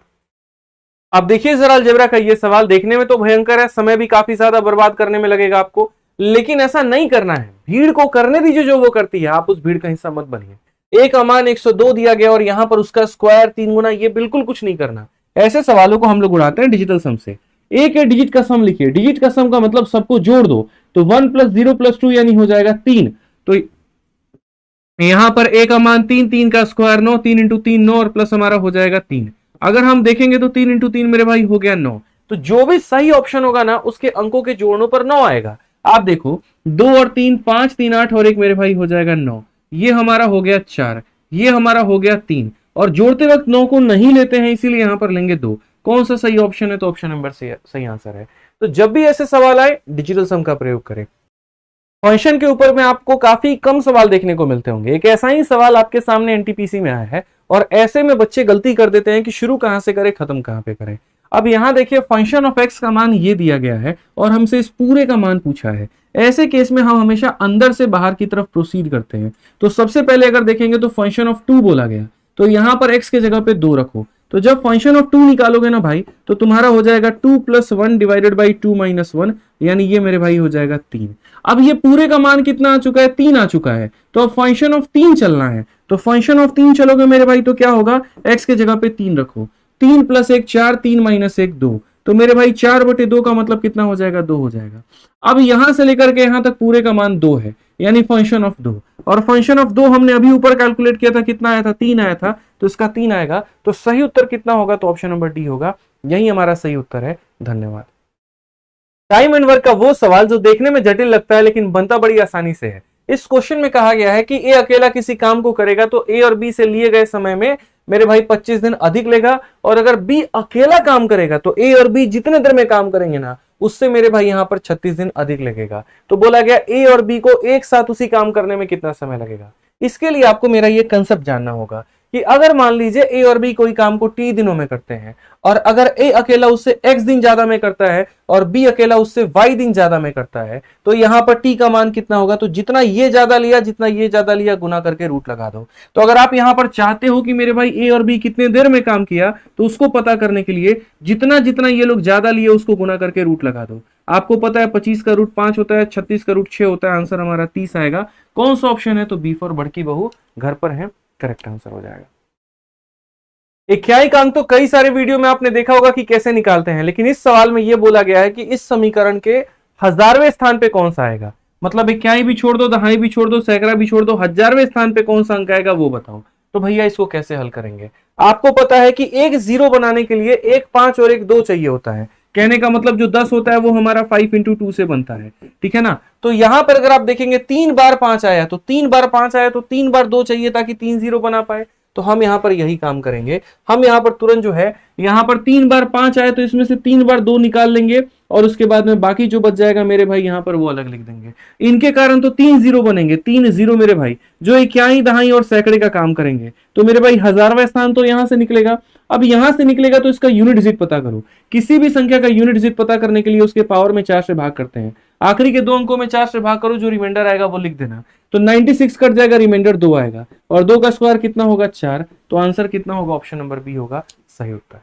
अब देखिए जरा अलजेब्रा का ये सवाल देखने में तो भयंकर है, समय भी काफी ज्यादा बर्बाद करने में लगेगा आपको, लेकिन ऐसा नहीं करना है। भीड़ को करने दीजिए जो वो करती है, आप उस भीड़ का हिस्सा मत बनिए। एक अमान 102 दिया गया और यहां पर उसका स्क्वायर 3 गुना, ये बिल्कुल कुछ नहीं करना। ऐसे सवालों को हम लोग उड़ाते हैं डिजिटल सम से। एक डिजिट का सम लिखिए, डिजिट का सम का मतलब सबको जोड़ दो, तो 1 + 0 + 2 यानी हो जाएगा 3। तो यहां पर एक अमान 3, 3 का स्क्वायर 9, 3 × 3 9 और प्लस हमारा हो जाएगा 3। अगर हम देखेंगे तो 3 × 3 मेरे भाई हो गया 9। तो जो भी सही ऑप्शन होगा ना उसके अंकों के जोड़ों पर 9 आएगा। आप देखो 2 और 3 5 3 8 और 1 मेरे भाई हो जाएगा 9, ये हमारा हो गया 4, ये हमारा हो गया 3, और जोड़ते वक्त 9 को नहीं लेते हैं इसीलिए यहां पर लेंगे 2। कौन सा सही ऑप्शन है तो ऑप्शन नंबर सही आंसर है। तो जब भी ऐसे सवाल आए डिजिटल सम का प्रयोग करें। फंक्शन के ऊपर में आपको काफी कम सवाल देखने को मिलते होंगे। एक ऐसा ही सवाल आपके सामने एनटीपीसी में आया है और ऐसे में बच्चे गलती कर देते हैं कि शुरू कहां से करें खत्म कहां पे करें। अब यहां देखिए फंक्शन ऑफ एक्स का मान ये दिया गया है और हमसे इस पूरे का मान पूछा है। ऐसे केस में हम हमेशा अंदर से बाहर की तरफ प्रोसीड करते हैं। तो सबसे पहले अगर देखेंगे तो फंक्शन ऑफ 2 बोला गया, तो यहां पर x के जगह पे 2 रखो। तो जब फंक्शन ऑफ 2 निकालोगे ना भाई तो तुम्हारा हो जाएगा 2 + 1 / 2 - 1, यानी ये मेरे भाई हो जाएगा 3। अब ये पूरे का मान कितना आ चुका है 3 आ चुका है, तो अब फंक्शन ऑफ 3 चलना है। तो फंक्शन ऑफ 3 चलोगे मेरे भाई तो क्या होगा, x के जगह पे 3 रखो, 3 + 1 4, 3 - 1 2, तो मेरे भाई 4/2 का मतलब कितना हो जाएगा 2 हो जाएगा। अब यहां से लेकर के यहां तक पूरे का मान 2 है, यानी फंक्शन ऑफ 2, और फंक्शन ऑफ 2 हमने अभी ऊपर कैलकुलेट किया था कितना आया था 3 आया था, तो इसका 3 आएगा। तो सही उत्तर कितना होगा तो ऑप्शन नंबर डी होगा, यही हमारा सही उत्तर है। धन्यवाद। टाइम एंड वर्क का वो सवाल जो देखने में जटिल लगता है लेकिन बनता बड़ी आसानी से है। इस क्वेश्चन में कहा गया है कि ए अकेला किसी काम को करेगा तो ए और बी से लिए गए समय में मेरे भाई 25 दिन अधिक लेगा, और अगर बी अकेला काम करेगा तो ए और बी जितने देर में काम करेंगे ना उससे मेरे भाई यहां पर 36 दिन अधिक लगेगा। तो बोला गया ए और बी को एक साथ उसी काम करने में कितना समय लगेगा। इसके लिए आपको मेरा ये कंसेप्ट जानना होगा कि अगर मान लीजिए ए और बी कोई काम को टी दिनों में करते हैं और अगर ए अकेला उससे एक्स दिन ज्यादा में करता है और बी अकेला उससे वाई दिन ज्यादा में करता है, तो यहां पर टी का मान कितना होगा, तो जितना ये ज्यादा लिया जितना ये ज्यादा लिया गुना करके रूट लगा दो। तो अगर आप यहां पर चाहते हो कि मेरे भाई ए और बी कितने देर में काम किया तो उसको पता करने के लिए जितना जितना ये लोग ज्यादा लिए उसको गुना करके रूट लगा दो। आपको पता है 25 का रूट 5 होता है, 36 का रूट 6 होता है, आंसर हमारा 30 आएगा। कौन सा ऑप्शन है तो बी फॉर बड़की बहू घर पर है, करेक्ट आंसर हो जाएगा। इक्याई अंक तो कई सारे वीडियो में आपने देखा होगा कि कैसे निकालते हैं, लेकिन इस सवाल में यह बोला गया है कि इस समीकरण के 1000वें स्थान पे कौन सा आएगा। मतलब इक्याई भी छोड़ दो, दहाई भी छोड़ दो, सैकड़ा भी छोड़ दो, 1000वें स्थान पे कौन सा अंक आएगा वो बताओ। तो भैया इसको कैसे हल करेंगे। आपको पता है कि एक जीरो बनाने के लिए एक 5 और एक 2 चाहिए होता है, कहने का मतलब जो 10 होता है वो हमारा 5 इंटू 2 से बनता है, ठीक है ना। तो यहां पर अगर आप देखेंगे 3 बार 5 आया, तो 3 बार 5 आया तो 3 बार 2 चाहिए ताकि 3 0 बना पाए। तो हम यहां पर यही काम करेंगे, हम यहां पर तुरंत जो है, यहां पर 3 बार 5 आए तो इसमें से 3 बार 2 निकाल लेंगे और उसके बाद में बाकी जो बच जाएगा मेरे भाई यहां पर वो अलग लिख देंगे। इनके कारण तो 3 0 बनेंगे, 3 0 मेरे भाई, जो इक्याई दहाई और सैकड़े का काम करेंगे। तो मेरे भाई हजारवां स्थान तो यहां से निकलेगा। अब यहां से निकलेगा तो इसका यूनिट डिजिट पता करो। किसी भी संख्या का यूनिट डिजिट पता करने के लिए उसके पावर में 4 से भाग करते हैं। आखिरी के 2 अंकों में 4 से भाग करो, जो रिमाइंडर आएगा वो लिख देना। तो 96 कट जाएगा, रिमाइंडर 2 आएगा और 2 का स्क्वायर कितना होगा 4। तो आंसर कितना होगा, ऑप्शन नंबर बी होगा सही उत्तर।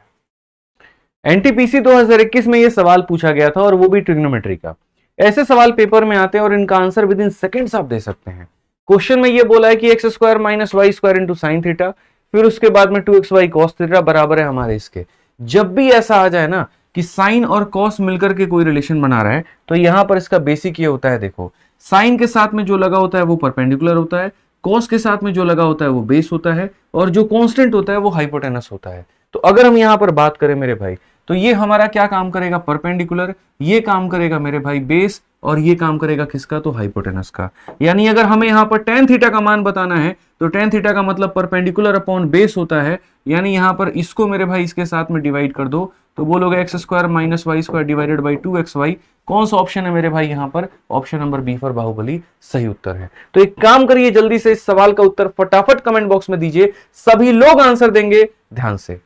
एनटीपीसी 2021 में यह सवाल पूछा गया था और वो भी ट्रिग्नोमेट्री का। ऐसे सवाल पेपर में आते हैं और इनका आंसर विद इन सेकेंड्स आप दे सकते हैं। क्वेश्चन में ये बोला है कि X square minus Y square into sine theta, फिर उसके बाद में 2xy cos थीटा बराबर है हमारे इसके। जब भी ऐसा आ जाए ना कि साइन और कॉस मिलकर के कोई रिलेशन बना रहा है, तो यहां पर इसका बेसिक ये होता है, देखो साइन के साथ में जो लगा होता है वो परपेंडिकुलर होता है, कॉस के साथ में जो लगा होता है वो बेस होता है, और जो कांस्टेंट होता है वो हाइपोटेनस होता है। तो अगर हम यहां पर बात करें मेरे भाई, तो ये हमारा क्या काम करेगा, परपेंडिकुलर, ये काम करेगा मेरे भाई बेस, और ये काम करेगा किसका, तो हाइपोटेनस का। यानी अगर हमें यहां पर tan थीटा का मान बताना है तो tan थीटा का मतलब परपेंडिकुलर अपॉन बेस होता है। यानी यहां पर इसको मेरे भाई इसके साथ में डिवाइड कर दो तो बोलोगे X square minus Y square divided by 2xy। कौन सा ऑप्शन है मेरे भाई यहां पर, option number B for Baahubali सही उत्तर है। तो एक काम करिए, जल्दी से इस सवाल का उत्तर फटाफट कमेंट बॉक्स में दीजिए, सभी लोग आंसर देंगे ध्यान से।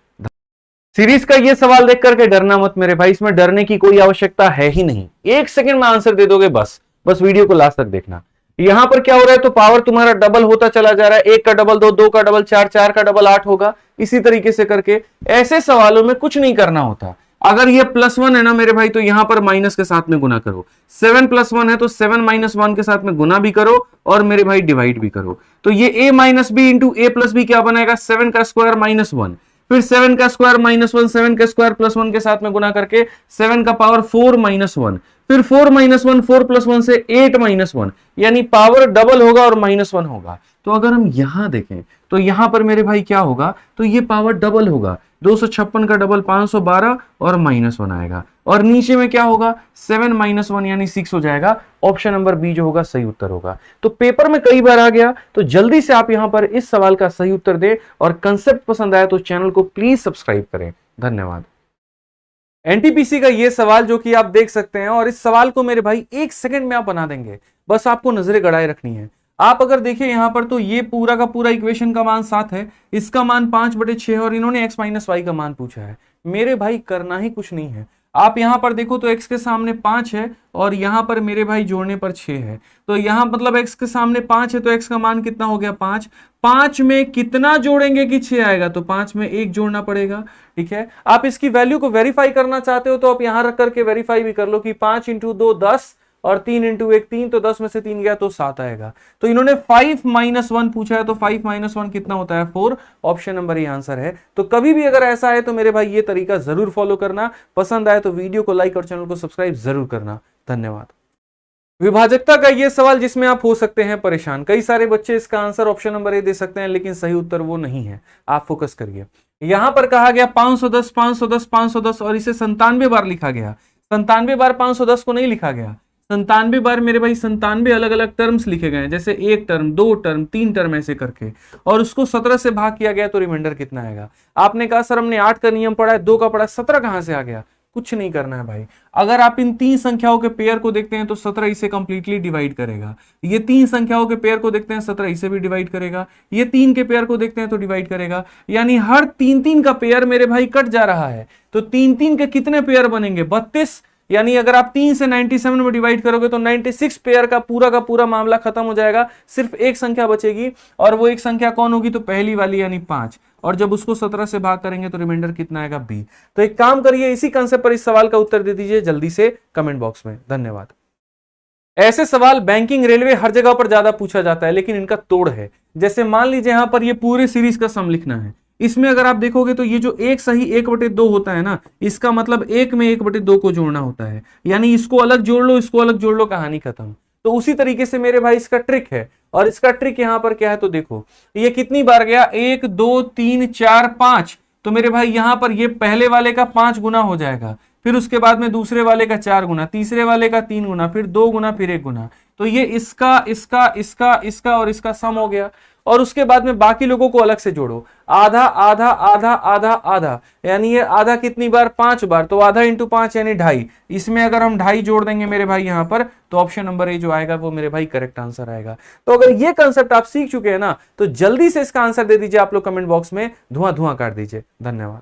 सीरीज का ये सवाल देख करके डरना मत मेरे भाई, इसमें डरने की कोई आवश्यकता है ही नहीं, 1 सेकंड में आंसर दे दोगे बस वीडियो को लास्ट तक देखना। यहां पर क्या हो रहा है, तो पावर तुम्हारा डबल होता चला जा रहा है, 1 का डबल 2, 2 का डबल 4, 4 का डबल 8 होगा। इसी तरीके से करके ऐसे सवालों में कुछ नहीं करना होता। अगर ये +1 है ना मेरे भाई, तो यहां पर माइनस के साथ में गुना करो। 7 + 1 है तो 7 - 1 के साथ में गुना भी करो और मेरे भाई डिवाइड भी करो। तो ये a - b into a + b क्या बनेगा, 7 का स्क्वायर -1, फिर 7 का स्क्वायर -1, 7 का स्क्वायर +1 के साथ में गुना करके 7 का पावर 4 - 1, फिर 4 - 1, 4 + 1 से 8 - 1, यानी पावर डबल होगा और -1 होगा। तो अगर हम यहां देखें तो यहां पर मेरे भाई क्या होगा, तो ये पावर डबल होगा, 256 का डबल 512 और -1 आएगा, और नीचे में क्या होगा 7 - 1 यानी 6 हो जाएगा। ऑप्शन नंबर बी जो होगा सही उत्तर होगा। तो पेपर में कई बार आ गया, तो जल्दी से आप यहां पर इस सवाल का सही उत्तर दें, और कंसेप्ट पसंद आया तो चैनल को प्लीज सब्सक्राइब करें। धन्यवाद। एनटीपीसी का ये सवाल जो कि आप देख सकते हैं, और इस सवाल को मेरे भाई 1 सेकंड में आप बना देंगे, बस आपको नजरें गड़ाए रखनी है। आप अगर देखिए यहां पर, तो ये पूरा का पूरा इक्वेशन का मान 7 है, इसका मान 5/6 और इन्होंने x - y का मान पूछा है। मेरे भाई करना ही कुछ नहीं है। आप यहां पर देखो तो x के सामने 5 है और यहां पर मेरे भाई जोड़ने पर 6 है, तो यहां मतलब x के सामने 5 है तो x का मान कितना हो गया 5। 5 में कितना जोड़ेंगे कि 6 आएगा, तो 5 में 1 जोड़ना पड़ेगा, ठीक है। आप इसकी वैल्यू को वेरीफाई करना चाहते हो तो आप यहां रख करके वेरीफाई भी कर लो कि 5 × 2 10 और 3 × 1 3, तो 10 में से 3 गया तो 7 आएगा। तो इन्होंने 5 - 1 पूछा है, तो 5 - 1 कितना होता है 4। ऑप्शन नंबर ये आंसर है। तो कभी भी अगर ऐसा है तो मेरे भाई ये तरीका जरूर फॉलो करना। पसंद आए तो वीडियो को लाइक और चैनल को सब्सक्राइब जरूर करना। धन्यवाद। विभाजकता का ये सवाल जिसमें आप हो सकते हैं परेशान। कई सारे बच्चे इसका आंसर ऑप्शन नंबर ए दे सकते हैं, लेकिन सही उत्तर वो नहीं है। आप फोकस करिए। यहां पर कहा गया 510 510 510 और इसे 97 बार लिखा गया। 97 बार 510 को नहीं लिखा गया, 97 बार मेरे भाई 97 अलग अलग टर्म्स लिखे गए हैं, जैसे 1 टर्म 2 टर्म 3 टर्म ऐसे करके, और उसको 17 से भाग किया गया तो रिमाइंडर कितना आएगा। आपने कहा सर हमने 8 का नियम पढ़ा है, 2 का पढ़ा, 17 कहां से आ गया। कुछ नहीं करना है भाई। अगर आप इन 3 संख्याओं के पेयर को देखते हैं तो 17 इसे कंप्लीटली डिवाइड करेगा। ये 3 संख्याओं के पेयर को देखते हैं 17 इसे भी डिवाइड करेगा। ये 3 के पेयर को देखते हैं तो डिवाइड करेगा। यानी हर 3 का पेयर मेरे भाई कट जा रहा है। तो 3 के कितने पेयर बनेंगे 32। यानी अगर आप 3 से 97 में डिवाइड करोगे तो 96 पेयर का पूरा मामला खत्म हो जाएगा। सिर्फ एक संख्या बचेगी, और वो एक संख्या कौन होगी, तो पहली वाली यानी 5। और जब उसको 17 से भाग करेंगे तो रिमाइंडर कितना आएगा बी। तो एक काम करिए, इसी कंसेप्ट पर इस सवाल का उत्तर दे दीजिए जल्दी से कमेंट बॉक्स में। धन्यवाद। ऐसे सवाल बैंकिंग रेलवे हर जगह पर ज्यादा पूछा जाता है, लेकिन इनका तोड़ है। जैसे मान लीजिए यहां पर ये पूरे सीरीज का सम लिखना है। इसमें अगर आप देखोगे तो ये जो एक सही 1/2 होता है ना, इसका मतलब 1 में 1/2 को जोड़ना होता है। यानी इसको अलग जोड़ लो, इसको अलग जोड़ लो, कहानी खत्म। तो उसी तरीके से मेरे भाई इसका ट्रिक है, और इसका ट्रिक यहां पर क्या है, तो देखो ये कितनी बार गया 1 2 3 4 5। तो मेरे भाई यहां पर ये पहले वाले का 5 गुना हो जाएगा, फिर उसके बाद में दूसरे वाले का 4 गुना, तीसरे वाले का 3 गुना, फिर 2 गुना, फिर 1 गुना। तो ये इसका इसका इसका इसका और इसका सम हो गया। और उसके बाद में बाकी लोगों को अलग से जोड़ो, आधा आधा आधा आधा आधा, यानी ये आधा कितनी बार, 5 बार, तो आधा इंटू 5 यानी 2.5। इसमें अगर हम 2.5 जोड़ देंगे मेरे भाई यहां पर, तो ऑप्शन नंबर ए जो आएगा वो मेरे भाई करेक्ट आंसर आएगा। तो अगर ये कंसेप्ट आप सीख चुके हैं ना, तो जल्दी से इसका आंसर दे दीजिए आप लोग कमेंट बॉक्स में, धुआं धुआं काट दीजिए। धन्यवाद।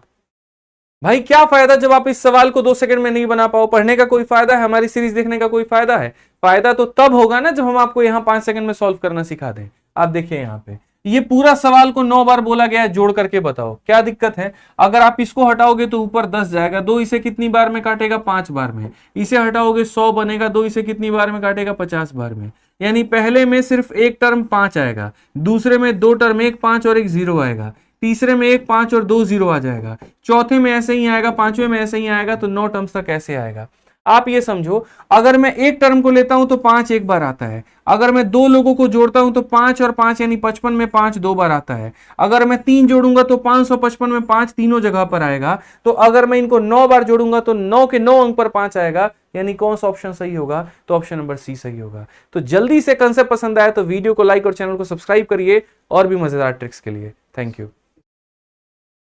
भाई क्या फायदा जब आप इस सवाल को 2 सेकंड में नहीं बना पाओ? पढ़ने का कोई फायदा है? हमारी सीरीज देखने का कोई फायदा है? फायदा तो तब होगा ना जब हम आपको यहां 5 सेकंड में सॉल्व करना सिखा दें। आप देखिए यहां पे ये पूरा सवाल को 9 बार बोला गया है, जोड़ करके बताओ क्या दिक्कत है। अगर आप इसको हटाओगे तो ऊपर 10 जाएगा, 2 इसे कितनी बार में काटेगा, 5 बार में। इसे हटाओगे 100 बनेगा, 2 इसे कितनी बार में काटेगा, 50 बार में। यानी पहले में सिर्फ एक टर्म 5 आएगा, दूसरे में 2 टर्म, एक 5 और एक 0 आएगा, तीसरे में एक 5 और 2 0 आ जाएगा, चौथे में ऐसे ही आएगा, पांचवें में ऐसे ही आएगा। तो 9 टर्म्स तक ऐसे आएगा। आप ये समझो, अगर मैं एक टर्म को लेता हूं तो 5 एक बार आता है। अगर मैं 2 लोगों को जोड़ता हूं तो 5 और 5 यानी 55 में 5 2 बार आता है। अगर मैं 3 जोड़ूंगा तो 555 में 5 तीनों जगह पर आएगा। तो अगर मैं इनको 9 बार जोड़ूंगा तो 9 के 9 अंक पर 5 आएगा। यानी कौन सा ऑप्शन सही होगा? तो ऑप्शन नंबर सी सही होगा। तो जल्दी से कंसेप्ट पसंद आया तो वीडियो को लाइक और चैनल को सब्सक्राइब करिए और भी मजेदार ट्रिक्स के लिए। Thank you.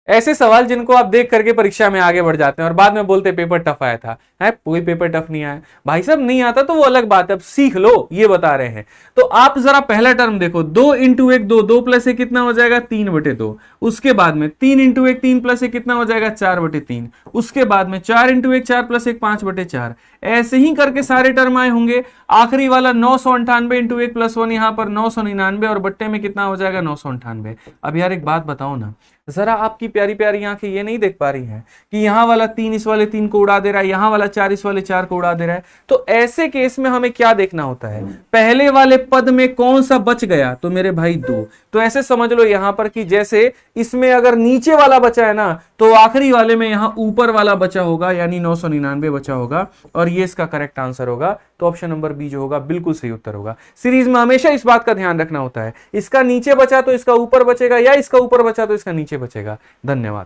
ऐसे सवाल जिनको आप देख करके परीक्षा में आगे बढ़ जाते हैं और बाद में बोलते पेपर टफ आया था, है कोई पेपर टफ नहीं आया। भाई साहब नहीं आता तो वो अलग बात है, अब सीख लो, ये बता रहे हैं। तो आप जरा पहला टर्म देखो, 2 इंटू 1 2, 2 प्लस 1 कितना हो जाएगा, 3/2। उसके बाद में 3 इंटू 1 3 प्लस 1 कितना हो जाएगा, 4/3। उसके बाद में 4 इंटू 1 4 प्लस 1 5/4। ऐसे ही करके सारे टर्म आए होंगे। आखिरी वाला 998 इंटू 1 प्लस 1 यहां पर 999 और बट्टे में कितना हो जाएगा, 998। अब यार एक बात बताओ ना, जरा आपकी प्यारी प्यारी आंखें ये नहीं देख पा रही हैं कि यहां वाला 3 इस वाले 3 को उड़ा दे रहा है, यहां वाला 4 इस वाले 4 को उड़ा दे रहा है। तो ऐसे केस में हमें क्या देखना होता है, पहले वाले पद में कौन सा बच गया, तो मेरे भाई 2। तो ऐसे समझ लो यहां पर कि जैसे इसमें अगर नीचे वाला बचा है ना, तो आखिरी वाले में यहां ऊपर वाला बचा होगा, यानी 999 बचा होगा और ये इसका करेक्ट आंसर होगा। तो ऑप्शन नंबर बी जो होगा बिल्कुल सही उत्तर होगा। सीरीज में हमेशा इस बात का ध्यान रखना होता है, इसका नीचे बचा तो इसका ऊपर बचेगा, या इसका ऊपर बचा तो इसका नीचे बचेगा। धन्यवाद।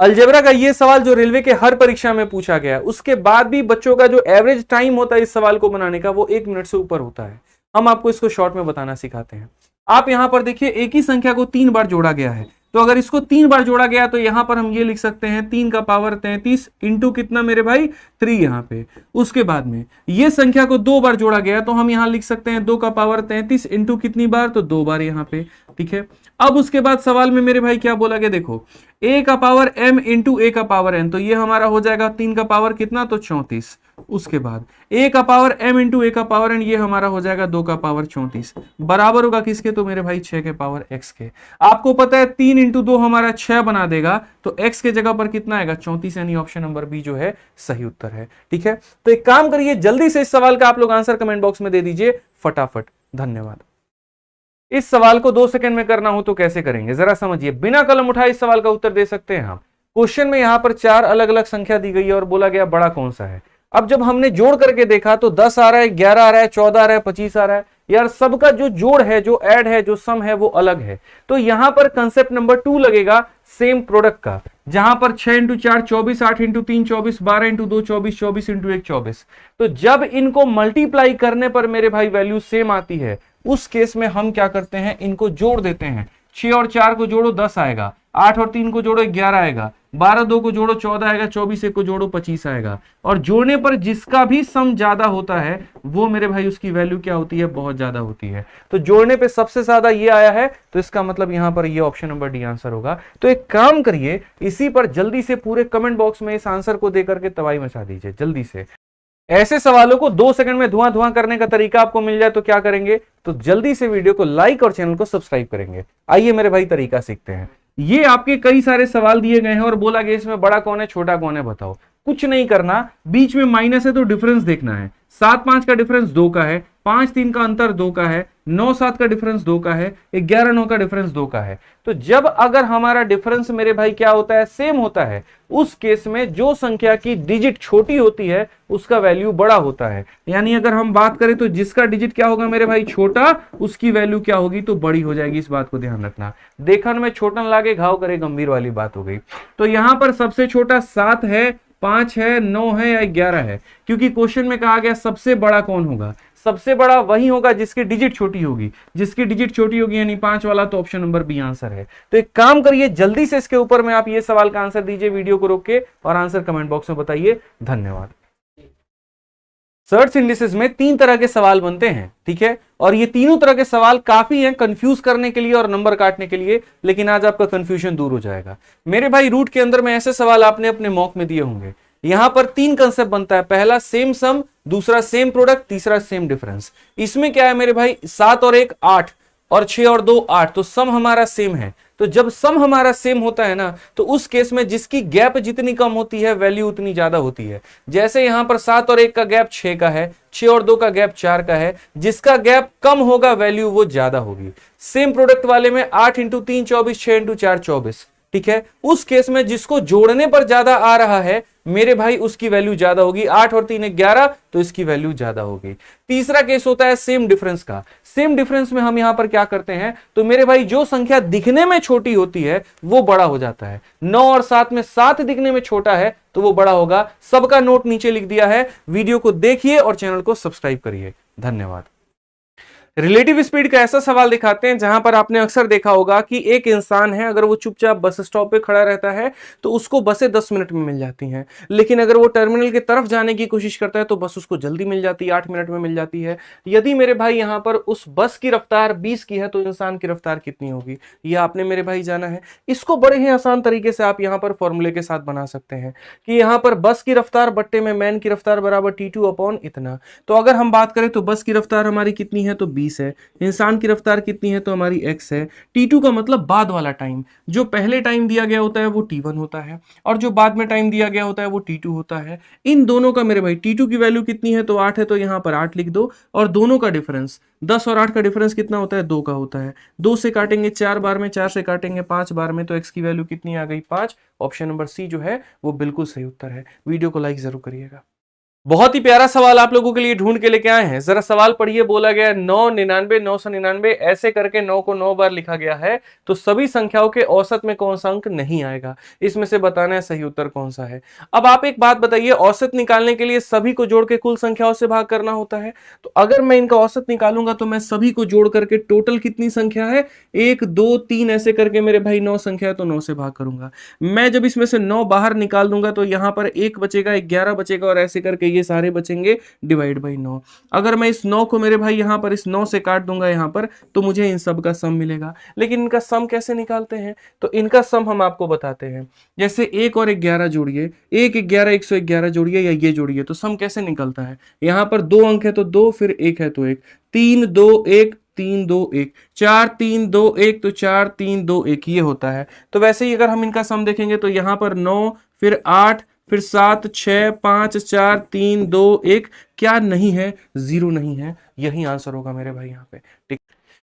अलजेब्रा का ये सवाल जो रेलवे के हर परीक्षा में पूछा गया, उसके बाद भी बच्चों का जो एवरेज टाइम होता है इस सवाल को बनाने का वो 1 मिनट से ऊपर होता है। हम आपको इसको शॉर्ट में बताना सिखाते हैं। आप यहां पर देखिए, एक ही संख्या को 3 बार जोड़ा गया है। तो अगर इसको 3 बार जोड़ा गया तो यहां पर हम ये लिख सकते हैं 3 का पावर 33 इंटू कितना मेरे भाई, 3 यहां पे। उसके बाद में ये संख्या को 2 बार जोड़ा गया तो हम यहां लिख सकते हैं 2 का पावर 33 इंटू कितनी बार, तो 2 बार यहां पे। ठीक है, अब उसके बाद सवाल में मेरे भाई क्या बोला गया, देखो a का पावर m इंटू a का पावर n, तो ये हमारा हो जाएगा 3 का पावर कितना, तो 34। उसके बाद a का पावर m इंटू a का पावर n, ये हमारा हो जाएगा 2 का पावर 34, बराबर होगा किसके, तो मेरे भाई 6 के पावर x के। आपको पता है 3 इंटू 2 हमारा 6 बना देगा, तो x के जगह पर कितना आएगा, 34, यानी ऑप्शन नंबर बी जो है सही उत्तर है। ठीक है, तो एक काम करिए, जल्दी से इस सवाल का आप लोग आंसर कमेंट बॉक्स में दे दीजिए फटाफट। धन्यवाद। इस सवाल को 2 सेकंड में करना हो तो कैसे करेंगे, जरा समझिए। बिना कलम उठाए इस सवाल का उत्तर दे सकते हैं हम। क्वेश्चन में यहां पर 4 अलग अलग संख्या दी गई है और बोला गया बड़ा कौन सा है। अब जब हमने जोड़ करके देखा तो 10 आ रहा है, 11 आ रहा है, 14 आ रहा है, 25 आ रहा है। यार सबका जो जोड़ है, जो ऐड है, जो सम है वो अलग है। तो यहां पर कंसेप्ट नंबर 2 लगेगा सेम प्रोडक्ट का, जहां पर 6 इंटू 4 24, 8 इंटू 3 24, 12 इंटू 2 24, 24 इंटू 1 24। तो जब इनको मल्टीप्लाई करने पर मेरे भाई वैल्यू सेम आती है, उस केस में हम क्या करते हैं, इनको जोड़ देते हैं। 6 और 4 को जोड़ो 10 आएगा, 8 और 3 को जोड़ो 11 आएगा, 12 2 को जोड़ो 14 आएगा, 24 1 को जोड़ो 25 आएगा। और जोड़ने पर जिसका भी सम ज्यादा होता है वो मेरे भाई उसकी वैल्यू क्या होती है, बहुत ज्यादा होती है। तो जोड़ने पे सबसे ज्यादा ये आया है, तो इसका मतलब यहां पर ये ऑप्शन नंबर डी आंसर होगा। तो एक काम करिए, इसी पर जल्दी से पूरे कमेंट बॉक्स में इस आंसर को देकर के तबाही मचा दीजिए जल्दी से। ऐसे सवालों को 2 सेकंड में धुआं धुआं करने का तरीका आपको मिल जाए तो क्या करेंगे, तो जल्दी से वीडियो को लाइक और चैनल को सब्सक्राइब करेंगे। आइए मेरे भाई तरीका सीखते हैं। ये आपके कई सारे सवाल दिए गए हैं और बोला गया इसमें बड़ा कौन है छोटा कौन है बताओ। कुछ नहीं करना, बीच में माइनस है तो डिफरेंस देखना है। 7 5 का डिफरेंस 2 का है, 5 3 का अंतर 2 का है, 9 7 का डिफरेंस 2 का है, 11 9 का डिफरेंस 2 का है। तो जब अगर हमारा डिफरेंस मेरे भाई क्या होता है, सेम होता है, उस केस में जो संख्या की डिजिट छोटी होती है उसका वैल्यू बड़ा होता है। यानी अगर हम बात करें तो जिसका डिजिट क्या होगा मेरे भाई छोटा, उसकी वैल्यू क्या होगी, तो बड़ी हो जाएगी। इस बात को ध्यान रखना। देखन में छोटन लागे घाव करे गंभीर वाली बात हो गई। तो यहां पर सबसे छोटा 7 है, 5 है, 9 है या 11 है, क्योंकि क्वेश्चन में कहा गया सबसे बड़ा कौन होगा। सबसे बड़ा वही होगा जिसकी डिजिट छोटी होगी, जिसकी डिजिट छोटी होगी यानी 5 वाला, तो ऑप्शन नंबर बी आंसर है। तो एक काम करिए, जल्दी से इसके ऊपर में आप ये सवाल का आंसर दीजिए वीडियो को रोक के, और आंसर कमेंट बॉक्स में बताइए। धन्यवाद। सर्च इंडिसेस में 3 तरह के सवाल बनते हैं, ठीक है, और ये तीनों तरह के सवाल काफी हैं कंफ्यूज करने के लिए और नंबर काटने के लिए, लेकिन आज आपका कंफ्यूजन दूर हो जाएगा मेरे भाई। रूट के अंदर में ऐसे सवाल आपने अपने मॉक में दिए होंगे। यहां पर 3 कंसेप्ट बनता है, पहला सेम सम, दूसरा सेम प्रोडक्ट, तीसरा सेम डिफरेंस। इसमें क्या है मेरे भाई, 7 और 1 8 और 6 और 2 8, तो सम हमारा सेम है। तो जब सम हमारा सेम होता है ना, तो उस केस में जिसकी गैप जितनी कम होती है वैल्यू उतनी ज्यादा होती है। जैसे यहां पर 7 और 1 का गैप 6 का है, 6 और 2 का गैप 4 का है, जिसका गैप कम होगा वैल्यू वो ज्यादा होगी। सेम प्रोडक्ट वाले में 8 इंटू 3 24, 6 इंटू 4 24, ठीक है। उस केस में जिसको जोड़ने पर ज्यादा आ रहा है मेरे भाई उसकी वैल्यू ज्यादा होगी, 8 और 3 11, तो इसकी वैल्यू ज्यादा होगी। तीसरा केस होता है सेम डिफरेंस का। सेम डिफरेंस में हम यहां पर क्या करते हैं, तो मेरे भाई जो संख्या दिखने में छोटी होती है वो बड़ा हो जाता है। 9 और 7 में 7 दिखने में छोटा है तो वो बड़ा होगा। सबका नोट नीचे लिख दिया है, वीडियो को देखिए और चैनल को सब्सक्राइब करिए। धन्यवाद। रिलेटिव स्पीड का ऐसा सवाल दिखाते हैं जहां पर आपने अक्सर देखा होगा कि एक इंसान है, अगर वो चुपचाप बस स्टॉप पे खड़ा रहता है तो उसको बसें 10 मिनट में मिल जाती हैं, लेकिन अगर वो टर्मिनल की तरफ जाने की कोशिश करता है तो बस उसको जल्दी मिल जाती है, 8 मिनट में मिल जाती है। यदि मेरे भाई यहां पर उस बस की रफ्तार 20 की है तो इंसान की रफ्तार कितनी होगी, ये आपने मेरे भाई जाना है। इसको बड़े ही आसान तरीके से आप यहां पर फॉर्मूले के साथ बना सकते हैं कि यहां पर बस की रफ्तार बट्टे में मैन की रफ्तार बराबर T2 अपॉन इतना। तो अगर हम बात करें तो बस की रफ्तार हमारी कितनी है, तो 20 है। इंसान की रफ्तार कितनी है, तो हमारी x है। T2 का मतलब बाद वाला टाइम, जो पहले टाइम दिया गया होता है वो T1 होता है, और जो बाद में टाइम दिया गया होता है वो T2 होता है। इन दोनों का मेरे भाई T2 की वैल्यू कितनी है, तो 8 है, तो यहां पर 8 लिख दो। और दोनों का डिफरेंस 10 और 8 का डिफरेंस कितना होता है, 2 का होता है। 2 से काटेंगे 4 बार में, 4 से काटेंगे 5 बार में, तो x की वैल्यू कितनी आ गई, 5। ऑप्शन नंबर सी जो है वो बिल्कुल सही उत्तर है। वीडियो को लाइक जरूर करिएगा। बहुत ही प्यारा सवाल आप लोगों के लिए ढूंढ के लेके आए हैं, जरा सवाल पढ़िए। बोला गया 999 999 ऐसे करके 9 को 9 बार लिखा गया है, तो सभी संख्याओं के औसत में कौन सा अंक नहीं आएगा, इसमें से बताना है सही उत्तर कौन सा है। अब आप एक बात बताइए, औसत निकालने के लिए सभी को जोड़ के कुल संख्याओं से भाग करना होता है, तो अगर मैं इनका औसत निकालूंगा तो मैं सभी को जोड़ करके टोटल कितनी संख्या है, 1 2 3 ऐसे करके मेरे भाई 9 संख्या है, तो 9 से भाग करूंगा। मैं जब इसमें से 9 बाहर निकाल दूंगा तो यहां पर 1 बचेगा, 11 बचेगा, और ऐसे करके ये सारे बचेंगे डिवाइड बाई 9। अगर मैं इस 9 को मेरे भाई यहां पर इस 9 से काट दूंगा यहां पर, तो मुझे इन सब का सम मिलेगा। लेकिन इनका सम कैसे निकालते हैं, तो इनका सम हम आपको बताते हैं। जैसे 1 और 11 जोड़िए, 1 11 111 जोड़िए या ये जोड़िए, तो सम कैसे निकलता है। यहां पर 2 अंक है तो 2, फिर 1 है तो 1, 3 2 1 3 2 1, 4 3 2 1, तो 4 3 2 1 ये होता है। तो वैसे ही अगर हम इनका सम देखेंगे तो यहां पर 9 फिर 8 फिर 7 6 5 4 3 2 1, क्या नहीं है, 0 नहीं है। यही आंसर होगा मेरे भाई यहाँ पे, ठीक।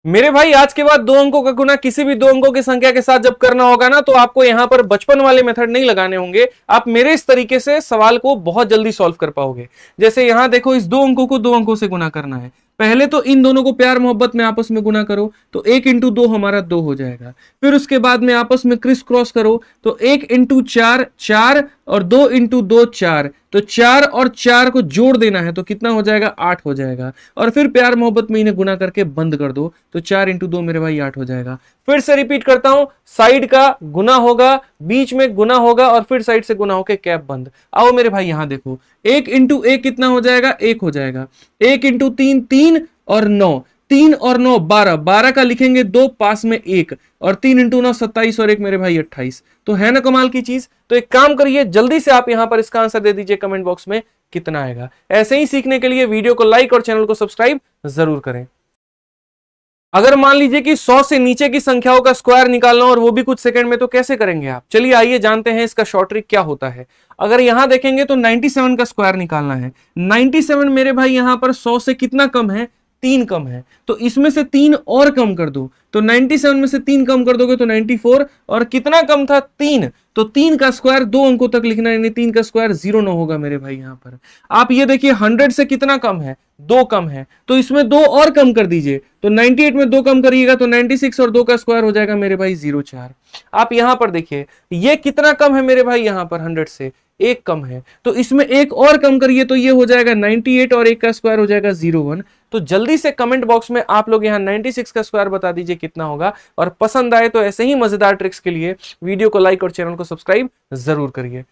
मेरे भाई आज के बाद 2 अंकों का गुना किसी भी 2 अंकों की संख्या के साथ जब करना होगा ना, तो आपको यहां पर बचपन वाले मेथड नहीं लगाने होंगे। आप मेरे इस तरीके से सवाल को बहुत जल्दी सॉल्व कर पाओगे। जैसे यहां देखो, इस 2 अंकों को 2 अंकों से गुना करना है। पहले तो इन दोनों को प्यार मोहब्बत में आपस में गुना करो, तो 1 इंटू 2 हमारा 2 हो जाएगा। फिर उसके बाद में आपस में क्रिस क्रॉस करो, तो 1 इंटू 4 4 और 2 इंटू 2 4, तो 4 और 4 को जोड़ देना है, तो कितना हो जाएगा, 8 हो जाएगा। और फिर प्यार मोहब्बत में इन्हें गुना करके बंद कर दो, तो 4 इंटू 2 मेरे भाई 8 हो जाएगा। फिर से रिपीट करता हूं, साइड का गुना होगा, बीच में गुना होगा, और फिर साइड से गुना होकर कैप बंद। आओ मेरे भाई यहां देखो, 1 इंटू 1 कितना हो जाएगा, 1 हो जाएगा। 1 इंटू 3 3 और 9, 3 और 9 12, 12 का लिखेंगे 2, पास में 1, और 3 इंटू 9 27, और 1 मेरे भाई 28। तो है ना कमाल की चीज। तो एक काम करिए, जल्दी से आप यहां पर इसका आंसर दे दीजिए कमेंट बॉक्स में कितना आएगा। ऐसे ही सीखने के लिए वीडियो को लाइक और चैनल को सब्सक्राइब जरूर करें। अगर मान लीजिए कि 100 से नीचे की संख्याओं का स्क्वायर निकालना और वो भी कुछ सेकंड में, तो कैसे करेंगे आप, चलिए आइए जानते हैं इसका शॉर्ट ट्रिक क्या होता है। अगर यहां देखेंगे तो 97 का स्क्वायर निकालना है। 97 मेरे भाई यहां पर 100 से कितना कम है, 3 कम है, तो इसमें से 3 और कम कर दो, तो 97 में से 3 कम कर दोगे तो 94, और कितना कम था, 3, तो 3 का स्क्वायर 2 अंकों तक लिखना है, यानी 3 का स्क्वायर 0 ना होगा मेरे भाई यहां पर। आप ये देखिए 100 से कितना कम है, 2 कम है, तो इसमें 2 और कम कर दीजिए, तो 98 में 2 कम करिएगा तो 96, और 2 का स्क्वायर हो जाएगा मेरे भाई 04। आप यहां पर देखिए ये कितना कम है मेरे भाई यहां पर 100 से, एक कम है, तो इसमें एक और कम करिए तो ये हो जाएगा 98 और एक का स्क्वायर हो जाएगा 01। तो जल्दी से कमेंट बॉक्स में आप लोग यहाँ 96 का स्क्वायर बता दीजिए कितना होगा। और पसंद आए तो ऐसे ही मजेदार ट्रिक्स के लिए वीडियो को लाइक और चैनल को सब्सक्राइब जरूर करिए।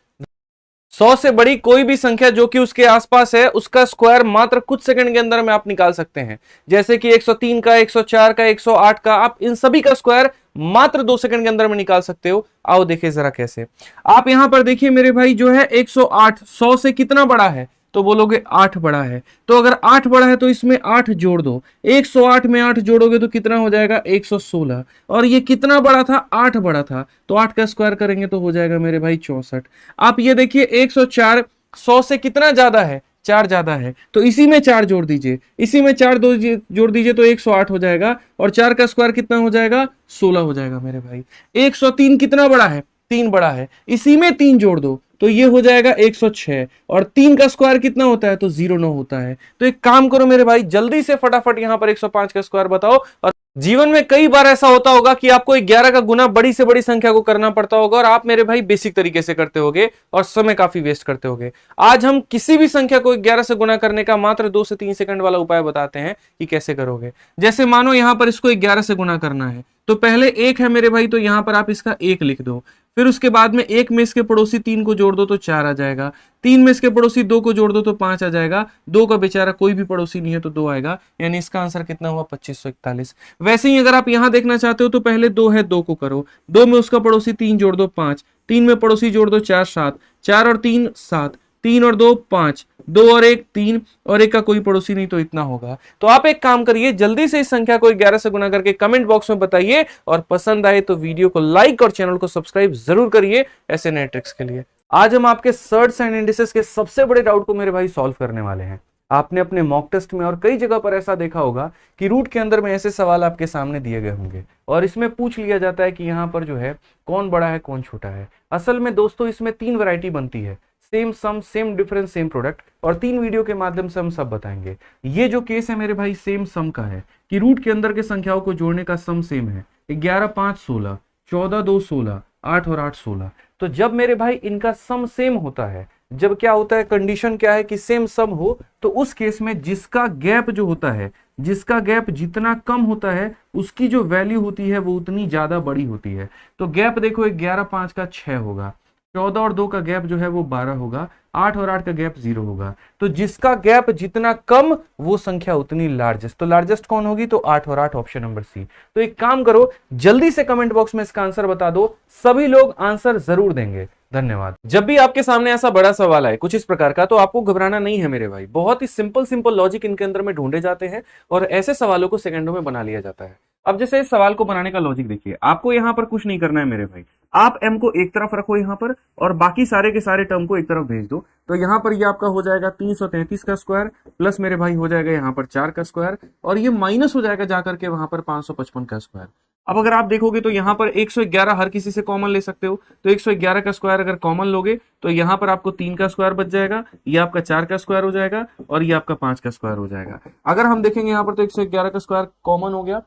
100 से बड़ी कोई भी संख्या जो कि उसके आसपास है उसका स्क्वायर मात्र कुछ सेकंड के अंदर में आप निकाल सकते हैं। जैसे कि 103 का, 104 का, 108 का, आप इन सभी का स्क्वायर मात्र 2 सेकंड के अंदर में निकाल सकते हो। आओ देखिए जरा कैसे। आप यहां पर देखिए मेरे भाई, जो है 108 100 से कितना बड़ा है, तो बोलोगे 8 बड़ा है। तो अगर 8 बड़ा है तो इसमें 8 जोड़ दो, 108 में 8 जोड़ोगे तो कितना हो जाएगा 116। और ये कितना बड़ा था, 8 बड़ा था, तो 8 का स्क्वायर करेंगे तो हो जाएगा मेरे भाई 64। आप ये देखिए 104 100 से कितना ज्यादा है, 4 ज्यादा है, तो इसी में 4 जोड़ दीजिए, इसी में 4 जोड़ दीजिए तो 108 हो जाएगा। और 4 का स्क्वायर कितना हो जाएगा, 16 हो जाएगा मेरे भाई। 103 कितना बड़ा है, 3 बड़ा है, इसी में 3 जोड़ दो तो ये हो जाएगा 106। और 3 का स्क्वायर कितना होता है, तो 09 होता है। तो एक काम करो मेरे भाई, जल्दी से फटाफट यहां पर 105 का स्क्वायर बताओ। और जीवन में कई बार ऐसा होता होगा कि आपको 11 का गुना बड़ी से बड़ी संख्या को करना पड़ता होगा और आप मेरे भाई बेसिक तरीके से करते होगे और समय काफी वेस्ट करते होगे। आज हम किसी भी संख्या को 11 से गुना करने का मात्र 2 से 3 सेकंड वाला उपाय बताते हैं कि कैसे करोगे। जैसे मानो यहां पर इसको 11 से गुना करना है, तो पहले 1 है मेरे भाई, तो यहां पर आप इसका 1 लिख दो। फिर उसके बाद में 1 में इसके पड़ोसी 3 को जोड़ दो तो 4 आ जाएगा। 3 में इसके पड़ोसी 2 को जोड़ दो तो 5 आ जाएगा। 2 का बेचारा कोई भी पड़ोसी नहीं है तो 2 आएगा, यानी इसका आंसर कितना हुआ 2541। वैसे ही अगर आप यहां देखना चाहते हो तो पहले 2 है, 2 को करो, 2 में उसका पड़ोसी 3 जोड़ दो 5, 3 में पड़ोसी जोड़ दो 4 7, 4 और 3 7, 3 और 2 5, 2 और 1 3, और 1 का कोई पड़ोसी नहीं तो इतना होगा। तो आप एक काम करिए, जल्दी से इस संख्या को 11 से गुना करके कमेंट बॉक्स में बताइए और पसंद आए तो वीडियो को लाइक और चैनल को सब्सक्राइब जरूर करिए ऐसे नए ट्रिक्स के लिए। आज हम आपके सर्ट्स एंड इंडिसेस के सबसे बड़े डाउट को मेरे भाई सॉल्व करने वाले हैं। आपने अपने मॉक टेस्ट में और कई जगह पर ऐसा देखा होगा कि रूट के अंदर में ऐसे सवाल आपके सामने दिए गए होंगे और इसमें पूछ लिया जाता है कि यहाँ पर जो है कौन बड़ा है कौन छोटा है। असल में दोस्तों इसमें 3 वैरायटी बनती है, सेम सम, सेम डिफरेंस, सेम प्रोडक्ट, और 3 वीडियो के माध्यम से हम सब बताएंगे। ये जो केस है मेरे भाई सेम सम का है कि रूट के अंदर के संख्याओं को जोड़ने का सम सेम है। 11 5 16, 14 2 16, 8 और 8 16। तो जब मेरे भाई इनका सम सेम होता है, जब क्या होता है, कंडीशन क्या है कि सेम सम हो, तो उस केस में जिसका गैप जो होता है, जिसका गैप जितना कम होता है उसकी जो वैल्यू होती है वो उतनी ज्यादा बड़ी होती है। तो गैप देखो 11 5 का 6 होगा, 14 और 2 का गैप जो है वो 12 होगा, 8 और 8 का गैप 0 होगा। तो जिसका गैप जितना कम वो संख्या उतनी लार्जेस्ट। तो लार्जेस्ट कौन होगी, तो 8 और 8, ऑप्शन नंबर सी। तो एक काम करो, जल्दी से कमेंट बॉक्स में इसका आंसर बता दो, सभी लोग आंसर जरूर देंगे। धन्यवाद। जब भी आपके सामने ऐसा बड़ा सवाल आए कुछ इस प्रकार का, तो आपको घबराना नहीं है मेरे भाई। बहुत ही सिंपल लॉजिक इनके अंदर में ढूंढे जाते हैं और ऐसे सवालों को सेकंडों में बना लिया जाता है। अब जैसे इस सवाल को बनाने का लॉजिक देखिए, आपको यहां पर कुछ नहीं करना है मेरे भाई। आप m को एक तरफ रखो यहां पर और बाकी सारे के सारे टर्म को एक तरफ भेज दो। तो यहां पर ये आपका हो जाएगा 333 का स्क्वायर प्लस मेरे भाई हो जाएगा यहां पर 4 का स्क्वायर, और ये माइनस हो जाएगा जाकर के वहां पर 555 का स्क्वायर। अब अगर आप देखोगे तो यहां पर 111 हर किसी से कॉमन ले सकते हो, तो 111 का स्क्वायर अगर कॉमन लोगे तो यहां पर आपको 3 का स्क्वायर बच जाएगा, ये आपका 4 का स्क्वायर हो जाएगा और ये आपका 5 का स्क्वायर हो जाएगा। अगर हम देखेंगे यहां पर तो 111 का स्क्वायर कॉमन हो गया,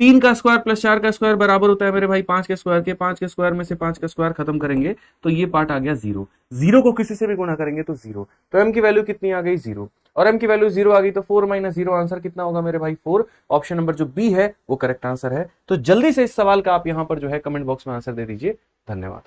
3 का स्क्वायर प्लस 4 का स्क्वायर बराबर होता है मेरे भाई 5 के स्क्वायर के। 5 के स्क्वायर में से 5 का स्क्वायर खत्म करेंगे तो ये पार्ट आ गया 0। 0 को किसी से भी गुणा करेंगे तो 0, तो m की वैल्यू कितनी आ गई 0, और m की वैल्यू 0 आ गई तो 4 - 0 आंसर कितना होगा मेरे भाई 4। ऑप्शन नंबर जो बी है वो करेक्ट आंसर है। तो जल्दी से इस सवाल का आप यहां पर जो है कमेंट बॉक्स में आंसर दे दीजिए। धन्यवाद।